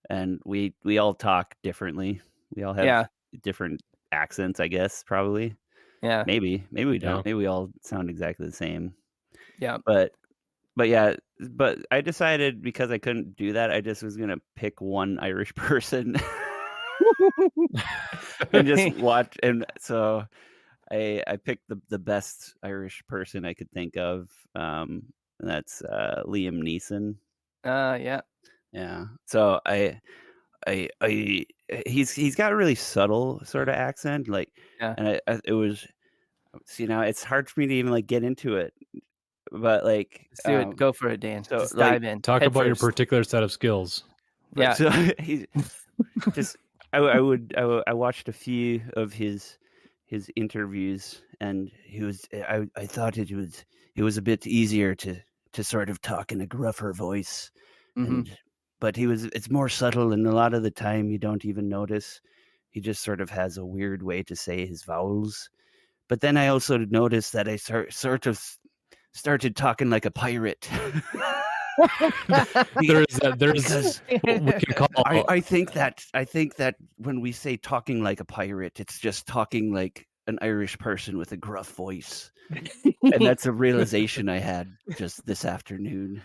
B: and we all talk differently. We all have different accents, I guess, probably.
A: Yeah.
B: Maybe we don't. Maybe we all sound exactly the same.
A: Yeah.
B: But I decided because I couldn't do that, I just was gonna pick one Irish person and just watch. And so I picked the best Irish person I could think of, and that's Liam Neeson. Yeah. So he's got a really subtle sort of accent, like, and it was, it's hard for me to even like get into it, but like,
A: let's do it. Go for it, Dan.
B: So
A: just
B: like,
A: dive in.
C: Talk about your particular set of skills.
A: Yeah.
B: So he's just, I watched a few of his interviews, and I thought it was a bit easier to sort of talk in a gruffer voice, but it's more subtle, and a lot of the time you don't even notice. He just sort of has a weird way to say his vowels. But then I also noticed that I sort of started talking like a pirate.
C: There's what we can call.
B: I think that when we say talking like a pirate, it's just talking like an Irish person with a gruff voice, and that's a realization I had just this afternoon.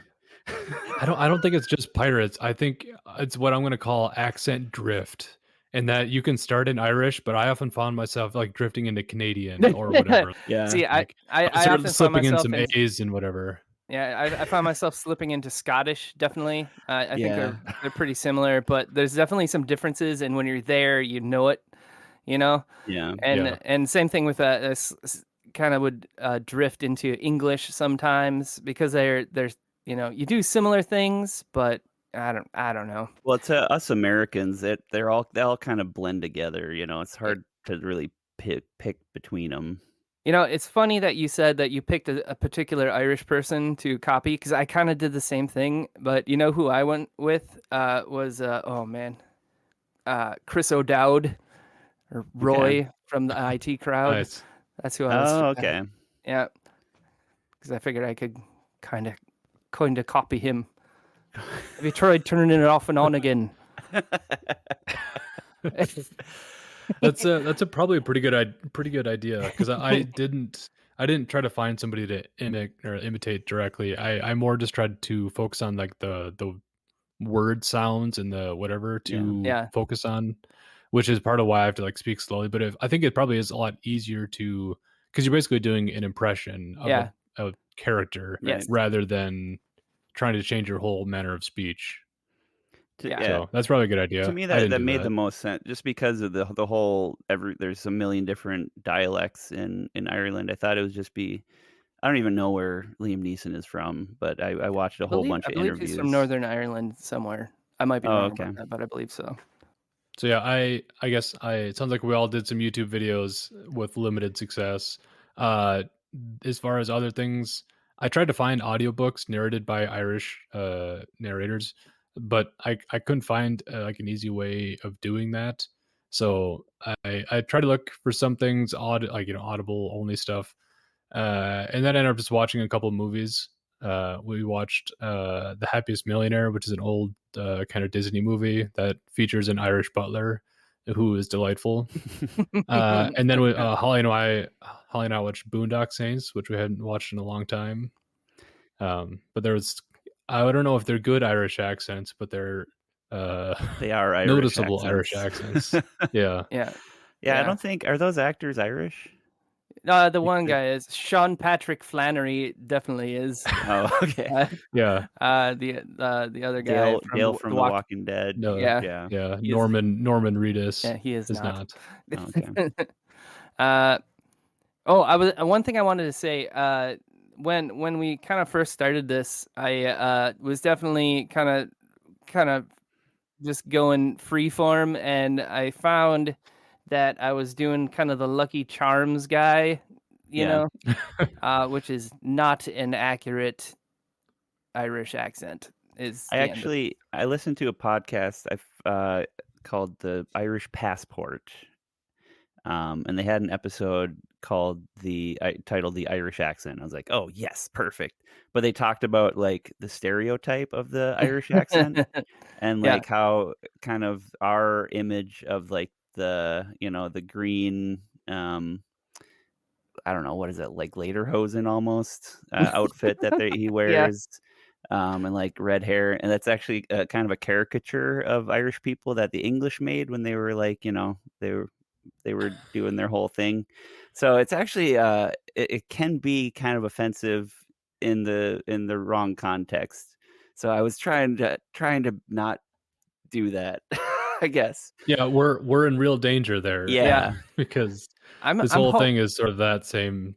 C: I don't think it's just pirates. I think it's what I'm going to call accent drift, and that you can start in Irish, but I often found myself like drifting into Canadian or whatever.
B: Yeah.
A: See,
C: like,
A: I often
C: slipping in some
A: into,
C: A's and whatever.
A: Yeah, I found myself slipping into Scottish. Definitely, I think they're pretty similar, but there's definitely some differences. And when you're there, you know it.
B: Yeah.
A: And same thing with kind of would drift into English sometimes because there's you do similar things, but I don't know.
B: Well, to us Americans, they all kind of blend together. It's hard to really pick between them.
A: It's funny that you said that you picked a particular Irish person to copy because I kind of did the same thing. But who I went with was Chris O'Dowd or Roy from the IT crowd.
C: Nice.
A: That's who I was.
B: Oh, okay.
A: Yeah, because I figured I could kind of copy him. Have you tried turning it off and on again?
C: That's probably a pretty good idea because I didn't try to find somebody to imitate directly. I more just tried to focus on like the word sounds and the whatever to focus on, which is part of why I have to like speak slowly. But I think it probably is a lot easier to because you're basically doing an impression of a character
A: Yes.
C: rather than trying to change your whole manner of speech.
A: Yeah.
C: So that's probably a good idea.
B: To me,
C: I
B: that
C: didn't
B: that
C: do
B: made
C: that.
B: the most sense, just because of the whole there's a million different dialects in Ireland. I thought it would just be. I don't even know where Liam Neeson is from, but I watched a whole bunch
A: I
B: of
A: believe he's from
B: interviews.
A: Northern Ireland somewhere. I might be
B: Oh,
A: wrong
B: okay.
A: about that, but I believe so.
C: So yeah, I guess it sounds like we all did some YouTube videos with limited success. As far as other things, I tried to find audiobooks narrated by Irish narrators, but I couldn't find like an easy way of doing that. So I tried to look for some things like Audible only stuff, and then I ended up just watching a couple of movies. We watched The Happiest Millionaire, which is an old kind of Disney movie that features an Irish butler who is delightful. And then Holly and I watched Boondock Saints, which we hadn't watched in a long time. But I don't know if they're good Irish accents, but they're
B: They are Irish
C: noticeable Irish
B: accents.
C: accents. Yeah.
A: Yeah.
B: Yeah, I don't think are those actors Irish?
A: The one guy is Sean Patrick Flannery. Definitely is.
B: Oh, okay.
C: Yeah.
A: The other guy
B: Dale from The Walking Dead.
C: No.
A: Yeah.
C: Yeah.
A: He is-
C: Norman Reedus.
A: Yeah, he is not.
B: Oh, okay.
A: One thing I wanted to say. When we kind of first started this, I was definitely kind of just going freeform, and I found that I was doing kind of the Lucky Charms guy,
B: Yeah.
A: which is not an accurate Irish accent.
B: I listened to a podcast called The Irish Passport, and they had an episode titled "The Irish Accent." I was like, "Oh yes, perfect." But they talked about like the stereotype of the Irish accent and
A: Yeah.
B: like how kind of our image of like the green. I don't know, what is it, like lederhosen almost outfit that he wears, and like red hair, and that's actually kind of a caricature of Irish people that the English made when they were like they were doing their whole thing. So it's actually it can be kind of offensive in the wrong context. So I was trying to not do that, I guess.
C: Yeah, we're in real danger there.
B: Yeah.
C: Because
A: I'm
C: whole thing is sort of that same,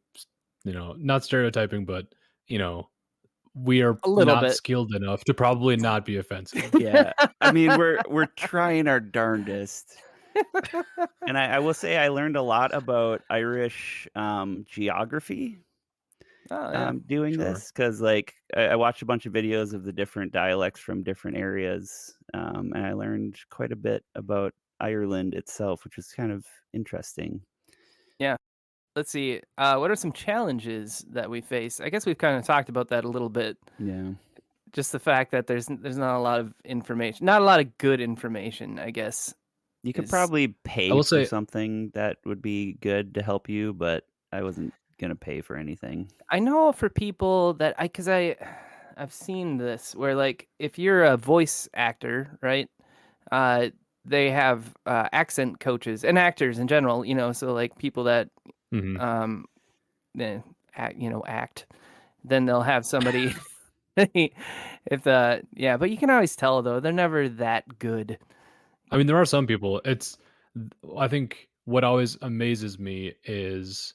C: not stereotyping, but we are
A: A little
C: not
A: bit.
C: skilled enough to probably not be offensive.
B: Yeah. I mean, we're trying our darndest. And I will say I learned a lot about Irish geography doing
C: Sure.
B: this, because like I watched a bunch of videos of the different dialects from different areas, and I learned quite a bit about Ireland itself, which was kind of interesting.
A: Let's see. What are some challenges that we face? I guess we've kind of talked about that a little bit.
B: Yeah.
A: Just the fact that there's not a lot of information, not a lot of good information, I guess.
B: You could
A: is-
B: probably pay
C: I will
B: for
C: say-
B: something that would be good to help you, but I wasn't gonna pay for anything.
A: I know for people that I've seen this where like if you're a voice actor, right? They have accent coaches and actors in general, so like people that
C: Mhm.
A: act, then they'll have somebody but you can always tell though they're never that good.
C: I mean, there are some people. I think what always amazes me is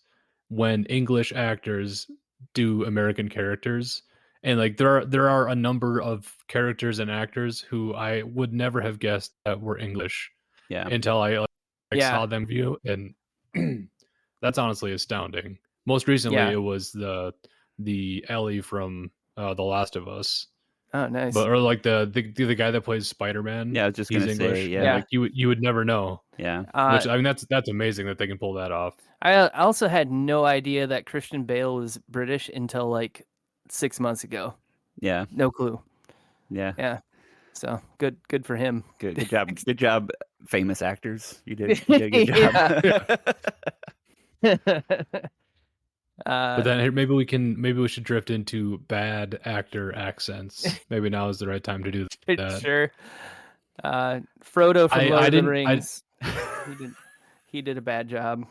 C: when English actors do American characters, and like there are a number of characters and actors who I would never have guessed that were English
B: Yeah.
C: until I
A: Yeah.
C: saw them view, and that's honestly astounding. Most recently,
A: Yeah.
C: it was the Ellie from The Last of Us.
A: Oh, nice.
C: Or like the guy that plays Spider-Man.
B: Yeah, I was just
C: he's
B: gonna
C: English.
B: say,
C: and,
B: yeah.
C: like you would never know.
B: Yeah.
C: Which I mean that's amazing that they can pull that off.
A: I also had no idea that Christian Bale was British until like 6 months ago.
B: Yeah.
A: No clue.
B: Yeah.
A: Yeah. So good for him.
B: Good job. Good job, famous actors. You did a good job.
C: But then maybe we should drift into bad actor accents. Maybe now is the right time to do that.
A: Sure. Frodo from
C: I
A: Lord of the
C: didn't-
A: Rings. He did a bad job.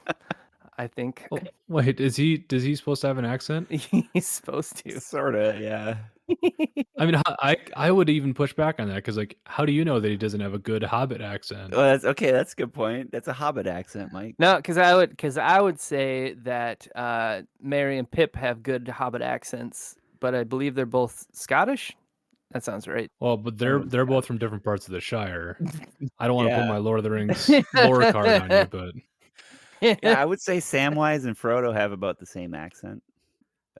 A: I think.
C: Oh, wait, does he supposed to have an accent?
A: He's supposed to.
B: Sorta, yeah.
C: I mean, I would even push back on that because, like, how do you know that he doesn't have a good Hobbit accent?
B: Well, that's okay. That's a good point. That's a Hobbit accent, Mike.
A: No, because I would say that Merry and Pip have good Hobbit accents, but I believe they're both Scottish. That sounds right.
C: Well, but they're both from different parts of the Shire. I don't want to put
B: Yeah.
C: my Lord of the Rings lore card on you, but
B: Yeah, I would say Samwise and Frodo have about the same accent.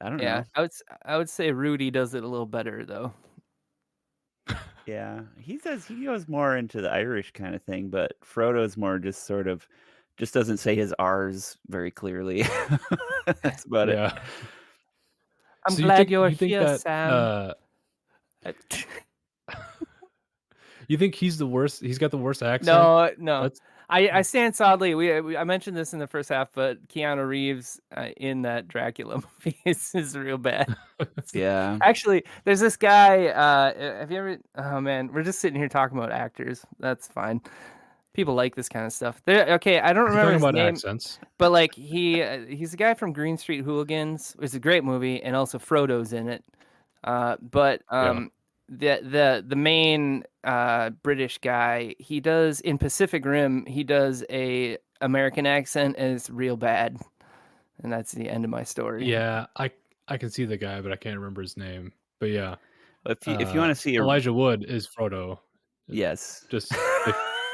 B: I don't
A: Yeah,
B: know.
A: I would say Rudy does it a little better though.
B: Yeah, he goes more into the Irish kind of thing, but Frodo's more just sort of just doesn't say his R's very clearly. That's about it.
C: yeah.
A: I'm
C: So
A: glad you're
C: you think
A: here,
C: that
A: Sam.
C: you think he's the worst? He's got the worst accent.
A: No.
C: That's
A: I stand solidly. I mentioned this in the first half, but Keanu Reeves in that Dracula movie is real bad.
B: Yeah.
A: Actually, there's this guy. Have you ever? Oh man, we're just sitting here talking about actors. That's fine. People like this kind of stuff. Okay, I don't remember
C: talking
A: his
C: about
A: name,
C: accents.
A: but like he's a guy from Green Street Hooligans. It's a great movie, and also Frodo's in it. But the main British guy, he does in Pacific Rim, he does a American accent, and it's real bad. And that's the end of my story.
C: Yeah, I can see the guy, but I can't remember his name. But yeah,
B: If you want to see
C: Elijah Wood is Frodo.
B: yes,
C: Just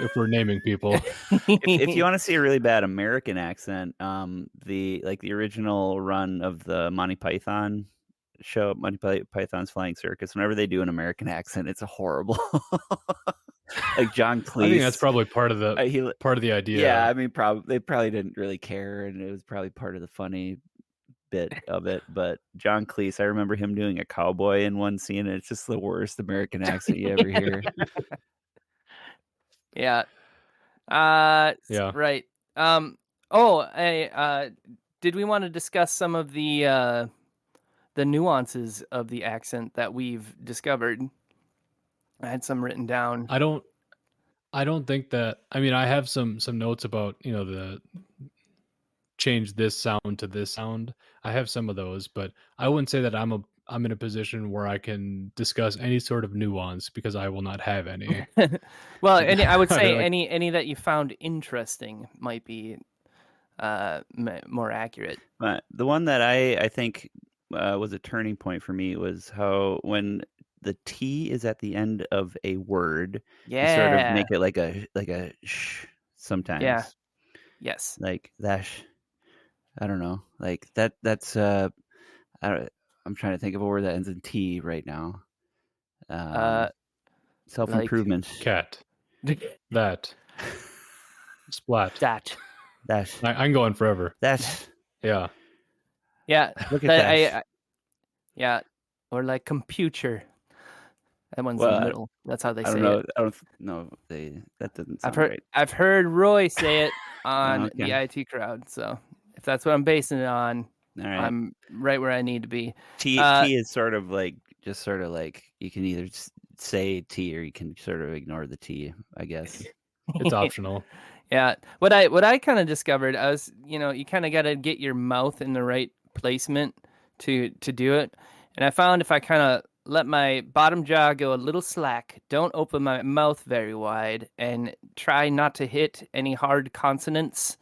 C: if we're naming people.
B: if you want to see a really bad American accent, the original run of the Monty Python show, Python's Flying Circus, whenever they do an American accent, it's a horrible. Like John Cleese.
C: I think that's probably part of the idea.
B: Yeah, I mean, they probably didn't really care, and it was probably part of the funny bit of it. But John Cleese, I remember him doing a cowboy in one scene, and it's just the worst American accent you ever hear.
A: Yeah.
C: Yeah.
A: Right. Did we want to discuss some of the nuances of the accent that we've discovered? I had some written down.
C: I don't think that. I mean, I have some notes about the change this sound to this sound. I have some of those, but I wouldn't say that I'm in a position where I can discuss any sort of nuance because I will not have any.
A: Well, I would say any that you found interesting might be more accurate.
B: But the one that I think was a turning point for me was how when the T is at the end of a word, you sort of make it like a sh sometimes.
A: Yeah. Yes.
B: Like that. I don't know. Like that. That's I'm trying to think of a word that ends in T right now. Self-improvement.
C: Like cat. That. Splat.
A: That.
C: I'm going forever.
B: That.
C: Yeah.
A: Yeah.
B: Look at that.
A: Yeah. Or like computer. That one's in the middle. That's how they say it.
B: I don't know. That doesn't sound right.
A: I've heard Roy say it on the IT crowd. So if that's what I'm basing it on,
B: all right.
A: I'm right where I need to be.
B: T is sort of like you can either say T or you can sort of ignore the T, I guess.
C: It's optional.
A: Yeah. What I kind of discovered, I was, you kind of got to get your mouth in the right placement to do it. And I found if I kind of let my bottom jaw go a little slack, don't open my mouth very wide, and try not to hit any hard consonants,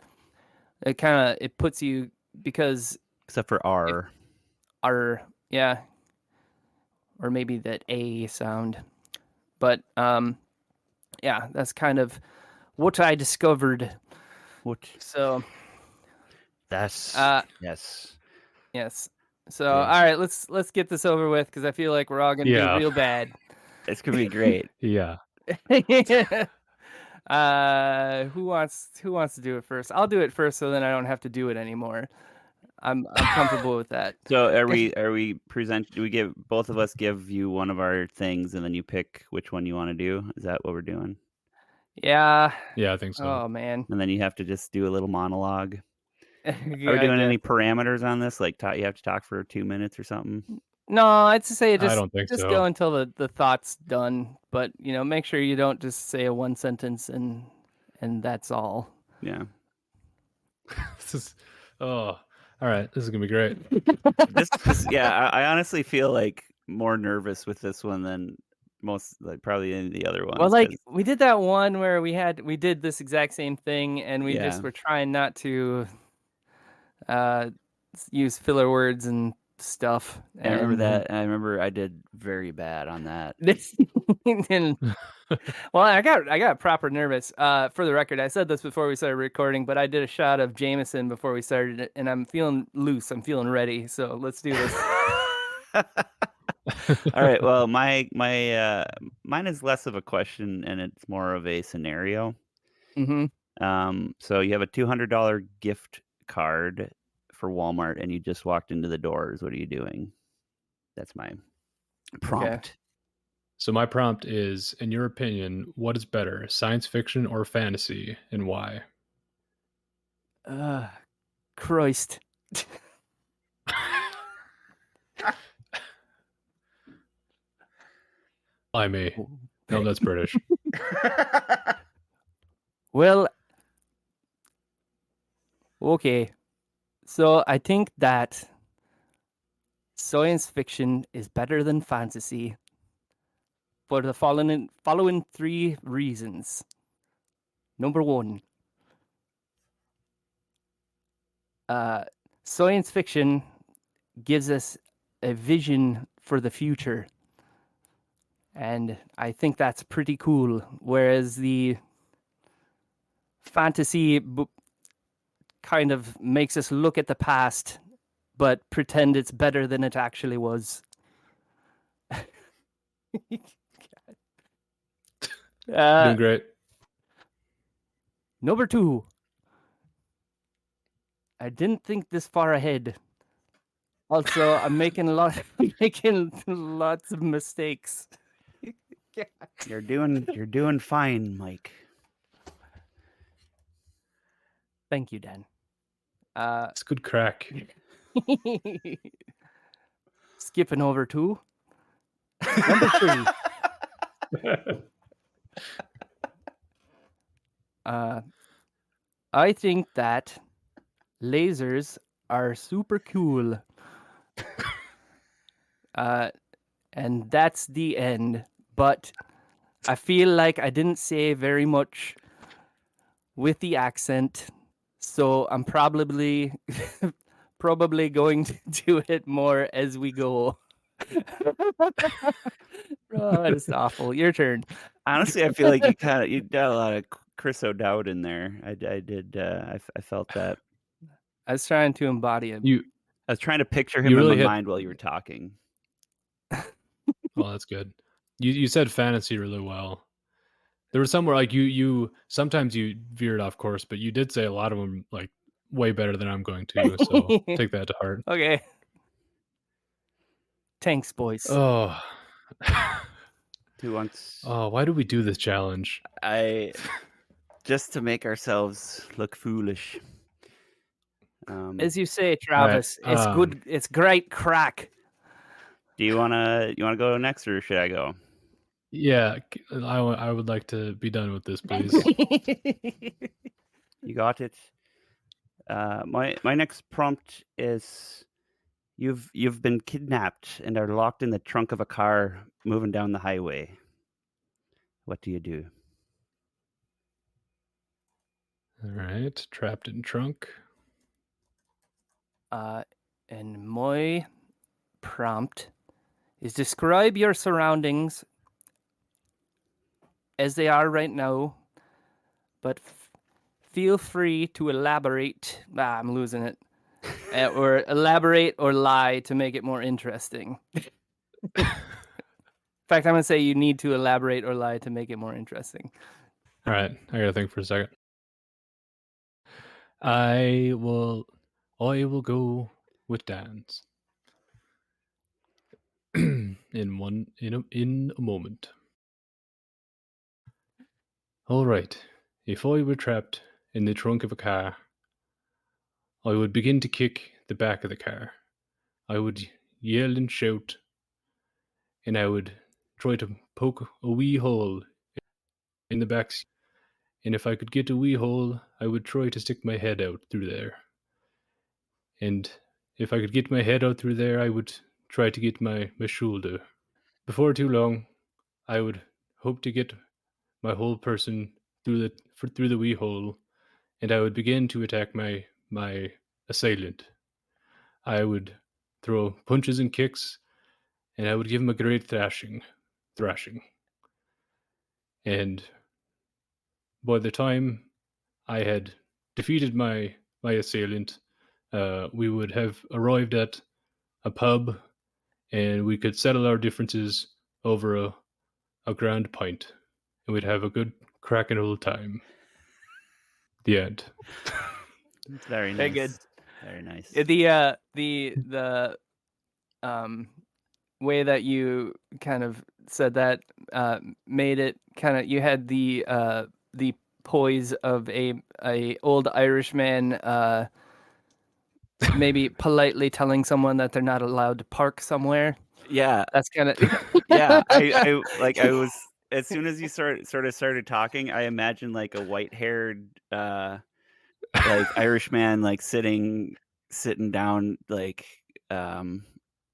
A: it puts you, because
B: except for R.
A: R, yeah. Or maybe that A sound. But yeah, that's kind of what I discovered. So
B: that's yes.
A: So all right, let's get this over with, because I feel like we're all gonna do real bad.
B: It's gonna be great.
C: Yeah.
A: Who wants to do it first? I'll do it first, so then I don't have to do it anymore. I'm comfortable with that.
B: So are we do we give both of us give you one of our things and then you pick which one you want to do? Is that what we're doing?
A: Yeah.
C: Yeah, I think so.
A: Oh man.
B: And then you have to just do a little monologue. Are we doing any parameters on this? Like you have to talk for 2 minutes or something?
A: No, I'd say
C: I don't think
A: just
C: so.
A: go until the thought's done. But make sure you don't just say a one sentence and that's all.
B: Yeah.
C: Oh, all right. This is gonna be great.
B: I honestly feel like more nervous with this one than probably any of the other ones.
A: Well, like
B: 'cause-
A: we did that one where we did this exact same thing, and we just
B: Yeah.
A: were trying not to use filler words and stuff.
B: I remember
A: and
B: that. And I remember I did very bad on that.
A: and, well, I got proper nervous. For the record, I said this before we started recording, but I did a shot of Jameson before we started it, and I'm feeling loose. I'm feeling ready. So let's do this.
B: All right. Well, mine is less of a question and it's more of a scenario. So you have a $200 gift card for Walmart and you just walked into the doors. What are you doing? That's my prompt.
A: Okay.
C: So my prompt is, in your opinion, what is better, science fiction or fantasy, and why?
A: Christ.
C: I may. No, that's British.
A: Well, okay. So I think that science fiction is better than fantasy for the following 3 reasons. Number 1, science fiction gives us a vision for the future. And I think that's pretty cool. Whereas the fantasy kind of makes us look at the past, but pretend it's better than it actually was.
C: Doing great.
A: Number 2, I didn't think this far ahead. Also, I'm making lots of mistakes.
B: You're doing fine, Mike.
A: Thank you, Dan.
C: It's good crack.
A: Skipping over to number 3. I think that lasers are super cool. And that's the end. But I feel like I didn't say very much with the accent, so I'm probably going to do it more as we go. Oh, it's awful. Your turn.
B: Honestly, I feel like you got a lot of Chris O'Dowd in there. I felt that.
A: I was trying to embody him.
B: I was trying to picture him
C: really
B: in my mind while you were talking.
C: Well, that's good. You said fantasy really well. There was somewhere like you sometimes you veered off course, but you did say a lot of them like way better than I'm going to. So take that to heart.
A: Okay. Thanks, boys.
C: Oh.
B: Who wants?
C: Oh, why do we do this challenge?
B: Just to make ourselves look foolish.
A: As you say, Travis, it's good. It's great crack.
B: Do you wanna go next, or should I go?
C: Yeah, I would like to be done with this, please.
B: You got it. My next prompt is: you've been kidnapped and are locked in the trunk of a car moving down the highway. What do you do?
C: All right, trapped in trunk.
A: And my prompt is describe your surroundings as they are right now, but feel free to elaborate. I'm losing it. Or elaborate or lie to make it more interesting. In fact, I'm going to say you need to elaborate or lie to make it more interesting.
C: All right, I gotta think for a second. I will go with Dan's. in a moment. All right. If I were trapped in the trunk of a car, I would begin to kick the back of the car. I would yell and shout, and I would try to poke a wee hole in the back seat. And if I could get a wee hole, I would try to stick my head out through there. And if I could get my head out through there, I would try to get my shoulder. Before too long, I would hope to get my whole person through the wee hole, and I would begin to attack my assailant. I would throw punches and kicks, and I would give him a great thrashing. And by the time I had defeated my assailant, we would have arrived at a pub, and we could settle our differences over a grand pint, and we'd have a good cracking old time. The end.
B: It's very nice.
A: Very good.
B: Very nice.
A: The way that you kind of said that made it kind of, you had the poise of a old Irishman maybe politely telling someone that they're not allowed to park somewhere.
B: Yeah,
A: That's kind of
B: yeah. I was, as soon as you sort of started talking, I imagined like a white-haired like Irishman like sitting down, like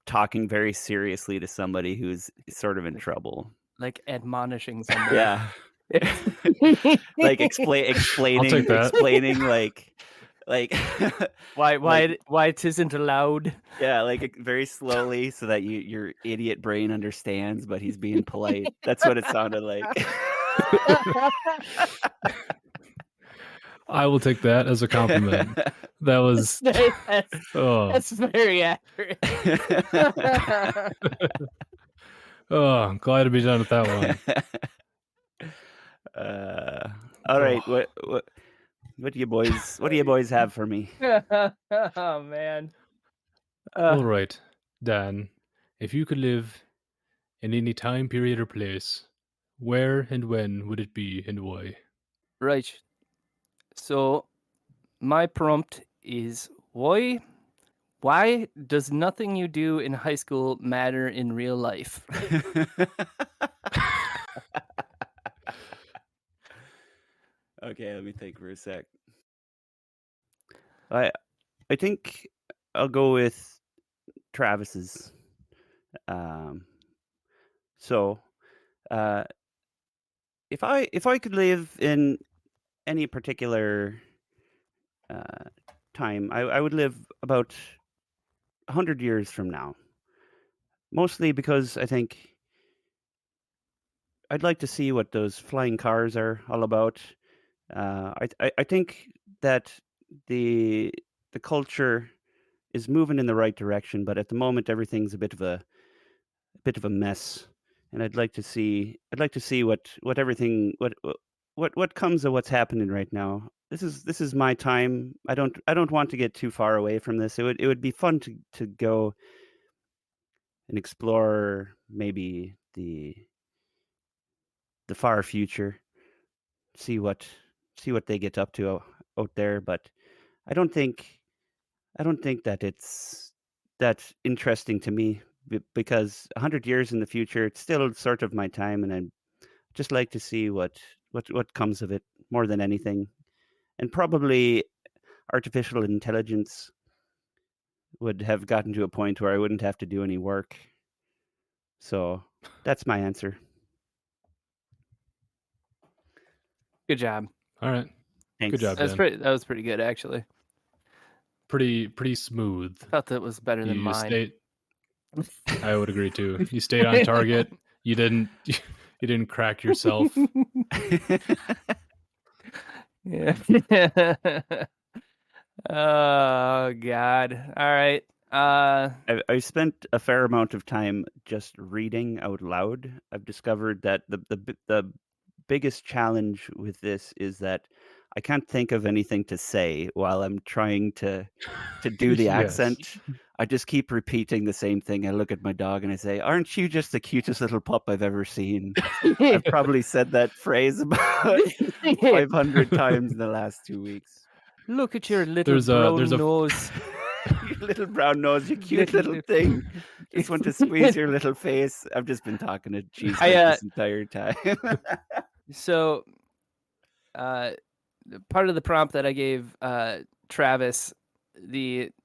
B: talking very seriously to somebody who's sort of in trouble.
A: like admonishing someone.
B: Yeah. Like explaining
C: I'll take that.
B: explaining like
A: Why
B: like-
A: it isn't allowed.
B: yeah, like very slowly so that your idiot brain understands, but he's being polite. That's what it sounded like.
C: I will take that as a compliment. That was
A: That's very accurate.
C: oh, I'm glad to be done with that one.
B: All right, what do you boys have for me?
A: Oh man.
C: All right, Dan, if you could live in any time period or place, where and when would it be and why?
A: Right. So my prompt is why does nothing you do in high school matter in real life?
B: Okay, let me think for a sec. I think I'll go with Travis's. So, if I could live in any particular time, I would live about 100 years from now. Mostly because I think I'd like to see what those flying cars are all about. I think that the culture is moving in the right direction, but at the moment everything's a bit of a mess, and I'd like to see what everything what comes of what's happening right now. This is my time. I don't want to get too far away from this. It would be fun to go and explore maybe the far future, see what they get up to out there, but I don't think that it's that interesting to me because 100 years in the future, it's still sort of my time, and I'd just like to see what comes of it more than anything. And probably artificial intelligence would have gotten to a point where I wouldn't have to do any work. So that's my answer.
A: Good job.
C: All right,
B: Thanks.
C: good job, Dan.
A: That was pretty good actually.
C: Pretty smooth.
A: Thought that was better than mine.
C: I would agree too. You stayed on target. You didn't crack yourself.
A: Yeah. Oh God. All right.
B: I spent a fair amount of time just reading out loud. I've discovered that the biggest challenge with this is that I can't think of anything to say while I'm trying to do the
C: Yes.
B: accent. I just keep repeating the same thing. I look at my dog and I say, "Aren't you just the cutest little pup I've ever seen?" I've probably said that phrase about 500 times in the last 2 weeks.
A: Look at your little
C: There's a-
A: nose.
B: Your little brown nose, you cute little thing. Just want to squeeze your little face. I've just been talking to cheese this entire time.
A: So, part of the prompt that I gave Travis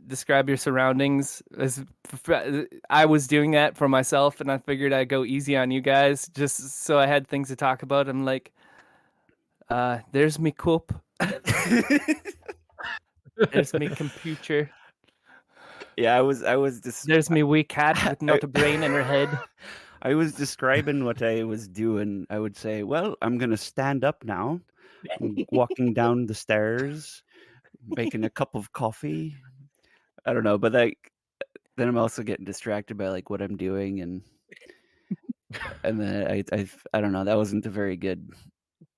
A: describe your surroundings. I was doing that for myself, and I figured I'd go easy on you guys just so I had things to talk about. I'm like, there's me cup, there's me computer,
B: Yeah, I was just
A: there's me wee cat with not a brain in her head.
B: I was describing what I was doing. I would say, "Well, I'm gonna stand up now, walking down the stairs, making a cup of coffee." I don't know, but like then I'm also getting distracted by like what I'm doing, and then I don't know. That wasn't a very good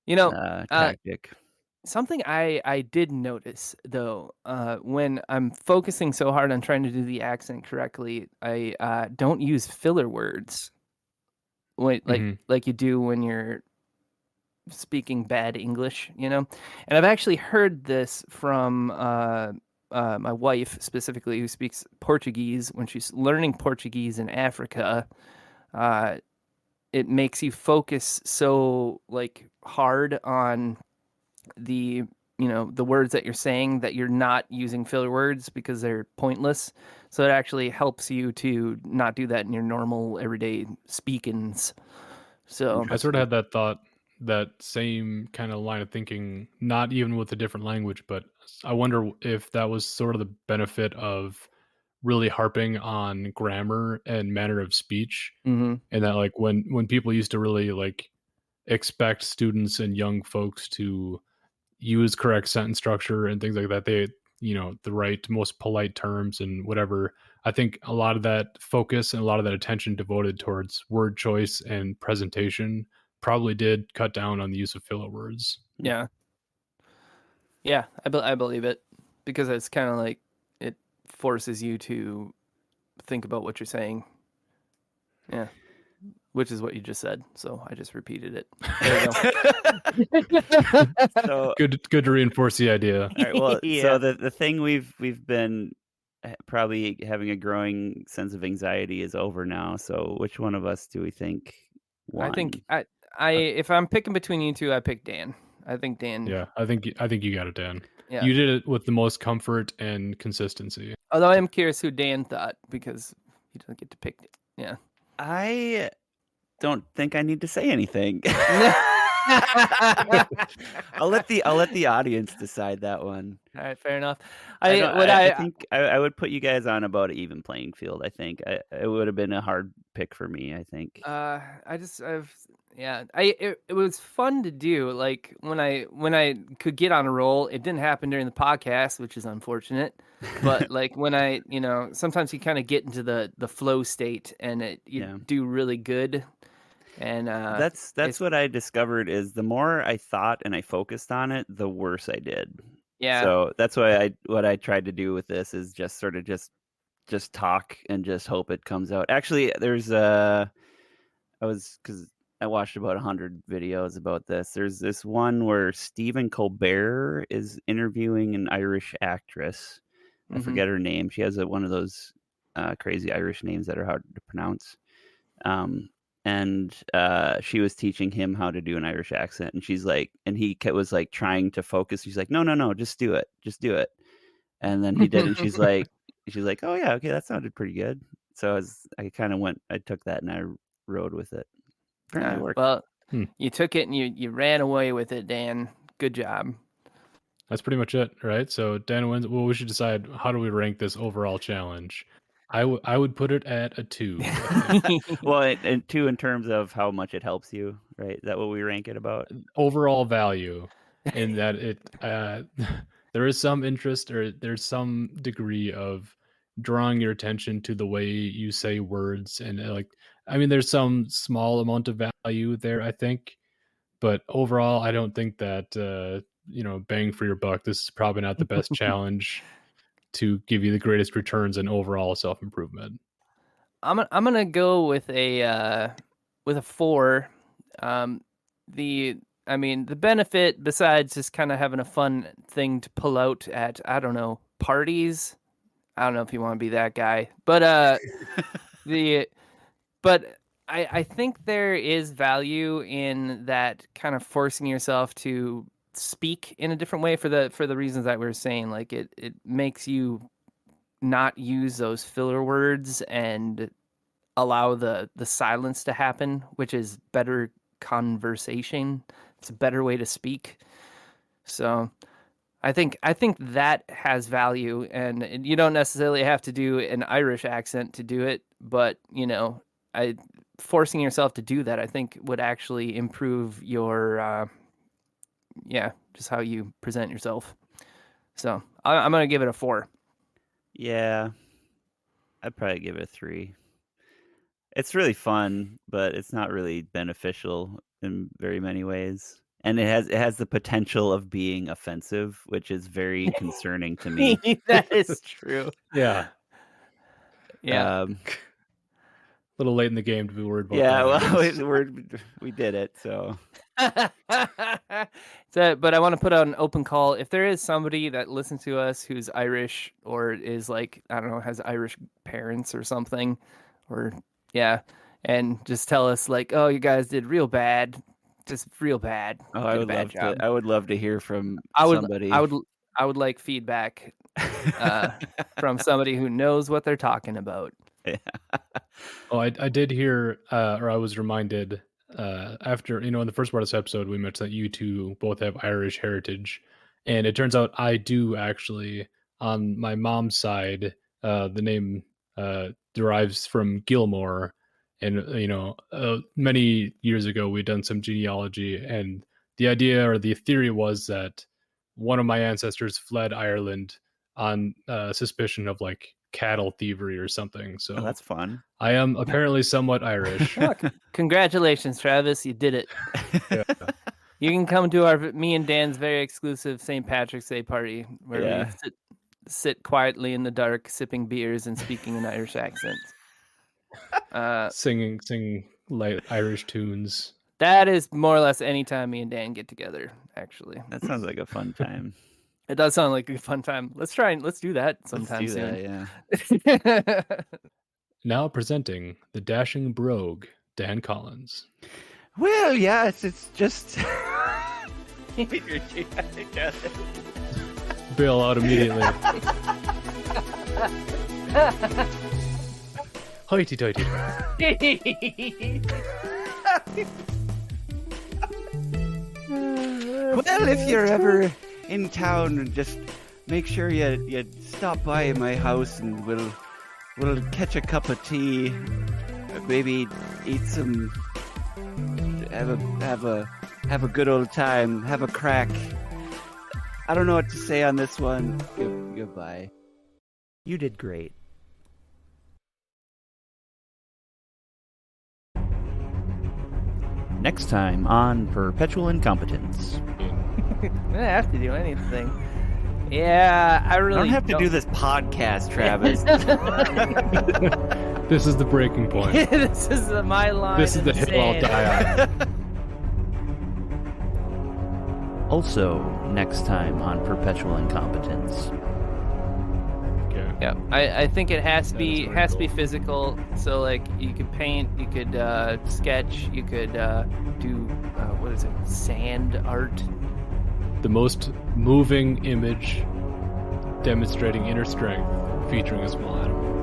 A: You know,
B: tactic.
A: something I did notice though, when I'm focusing so hard on trying to do the accent correctly, I don't use filler words. Like you do when you're speaking bad English, you know? And I've actually heard this from my wife specifically, who speaks Portuguese. When she's learning Portuguese in Africa, uh, it makes you focus so like hard on the the words that you're saying that you're not using filler words because they're pointless. So it actually helps you to not do that in your normal everyday speakings. So
C: I sort of had that thought, that same kind of line of thinking, not even with a different language, but I wonder if that was sort of the benefit of really harping on grammar and manner of speech.
A: mhm.
C: And that like when people used to really like expect students and young folks to use correct sentence structure and things like that, they the right most polite terms and whatever, I think a lot of that focus and a lot of that attention devoted towards word choice and presentation probably did cut down on the use of filler words.
A: Yeah. Yeah, I believe it, because it's kind of like it forces you to think about what you're saying. Yeah, which is what you just said. So I just repeated it. There you go.
B: So
C: Good to reinforce the idea.
B: all right, well,
A: Yeah.
B: so the thing we've been probably having a growing sense of anxiety is over now. So which one of us do we think
A: I
B: won?
A: think if I'm picking between you two, I pick Dan. I think Dan.
C: Yeah, I think you got it, Dan.
A: Yeah.
C: You did it with the most comfort and consistency.
A: Although I am curious who Dan thought, because he doesn't get to pick. Yeah.
B: I don't think I need to say anything. I'll let the audience decide that one.
A: All right, fair enough.
B: I think I would put you guys on about an even playing field. I think it would have been a hard pick for me. I think.
A: It was fun to do. Like when I could get on a roll, it didn't happen during the podcast, which is unfortunate. But like when sometimes you kind of get into the flow state and you do really good. And
B: that's what I discovered is the more I thought and I focused on it, the worse I did.
A: Yeah.
B: So that's why what I tried to do with this is just sort of just talk and just hope it comes out. Actually, there's because I watched about 100 videos about this. There's this one where Stephen Colbert is interviewing an Irish actress. I forget her name. She has one of those crazy Irish names that are hard to pronounce. And she was teaching him how to do an Irish accent, and she's like, and he was like trying to focus. She's like, no, just do it. And then he did, and she's like, oh yeah, okay, that sounded pretty good. So I took that and I rode with it. Apparently it worked.
A: Well, you took it and you ran away with it, Dan. Good job.
C: That's pretty much it, right? So Dan wins. Well, we should decide, how do we rank this overall challenge? I would put it at a 2.
B: Well, and 2 in terms of how much it helps you, right? Is that what we rank it about?
C: Overall value, in that it there is some interest, or there's some degree of drawing your attention to the way you say words, and there's some small amount of value there, I think. But overall, I don't think that bang for your buck, this is probably not the best challenge to give you the greatest returns in overall self-improvement.
A: I'm gonna go with a 4. The benefit, besides just kind of having a fun thing to pull out at, I don't know, parties. I don't know if you want to be that guy, but I think there is value in that, kind of forcing yourself to speak in a different way for the reasons that we were saying. Like it makes you not use those filler words and allow the silence to happen, which is better conversation. It's a better way to speak. So I think that has value, and you don't necessarily have to do an Irish accent to do it, but forcing yourself to do that, I think, would actually improve your just how you present yourself. So I'm gonna give it a 4.
B: Yeah, I'd probably give it a 3. It's really fun, but it's not really beneficial in very many ways. And it has the potential of being offensive, which is very concerning to me.
A: That is true.
C: Yeah.
A: Yeah.
C: A little late in the game to be worried about
B: Yeah,
C: that.
B: well, we did it, so.
A: But I want to put out an open call. If there is somebody that listens to us who's Irish or is like, I don't know, has Irish parents or something, or and just tell us like, oh, you guys did real bad, just real bad.
B: Oh, I would love to hear from somebody.
A: I would like feedback from somebody who knows what they're talking about.
B: Yeah.
C: Oh, I did hear, or I was reminded after, in the first part of this episode, we mentioned that you two both have Irish heritage. And it turns out I do actually. On my mom's side, the name derives from Gilmore. And, many years ago, we'd done some genealogy. And the idea or the theory was that one of my ancestors fled Ireland on suspicion of like cattle thievery or something. So
B: that's fun.
C: I am apparently somewhat Irish.
A: Congratulations, Travis. You did it.
C: Yeah.
A: You can come to me and Dan's very exclusive St. Patrick's Day party where we sit quietly in the dark, sipping beers and speaking in Irish accents.
C: Singing light Irish tunes.
A: That is more or less any time me and Dan get together, actually.
B: That sounds like a fun time.
A: It does sound like a fun time. Let's do that sometime soon.
B: Yeah.
C: Now presenting the Dashing Brogue, Dan Collins.
B: Well, yes, it's just
C: bail out immediately. Hoity-toity.
B: Well, if you're ever in town, just make sure you stop by my house and we'll catch a cup of tea, maybe eat some, have a good old time, have a crack. I don't know what to say on this one. Goodbye. You did great. Next time on Perpetual Incompetence.
A: I don't have to do anything. Yeah, I really
B: don't have to do this podcast, Travis.
C: This is the breaking point.
A: This is my line.
C: This is the hill I'll die on.
B: Also, next time on Perpetual Incompetence.
C: Okay.
A: Yeah, I think it has to be physical. So like you could paint, you could sketch, you could do sand art.
C: The most moving image demonstrating inner strength featuring a small animal.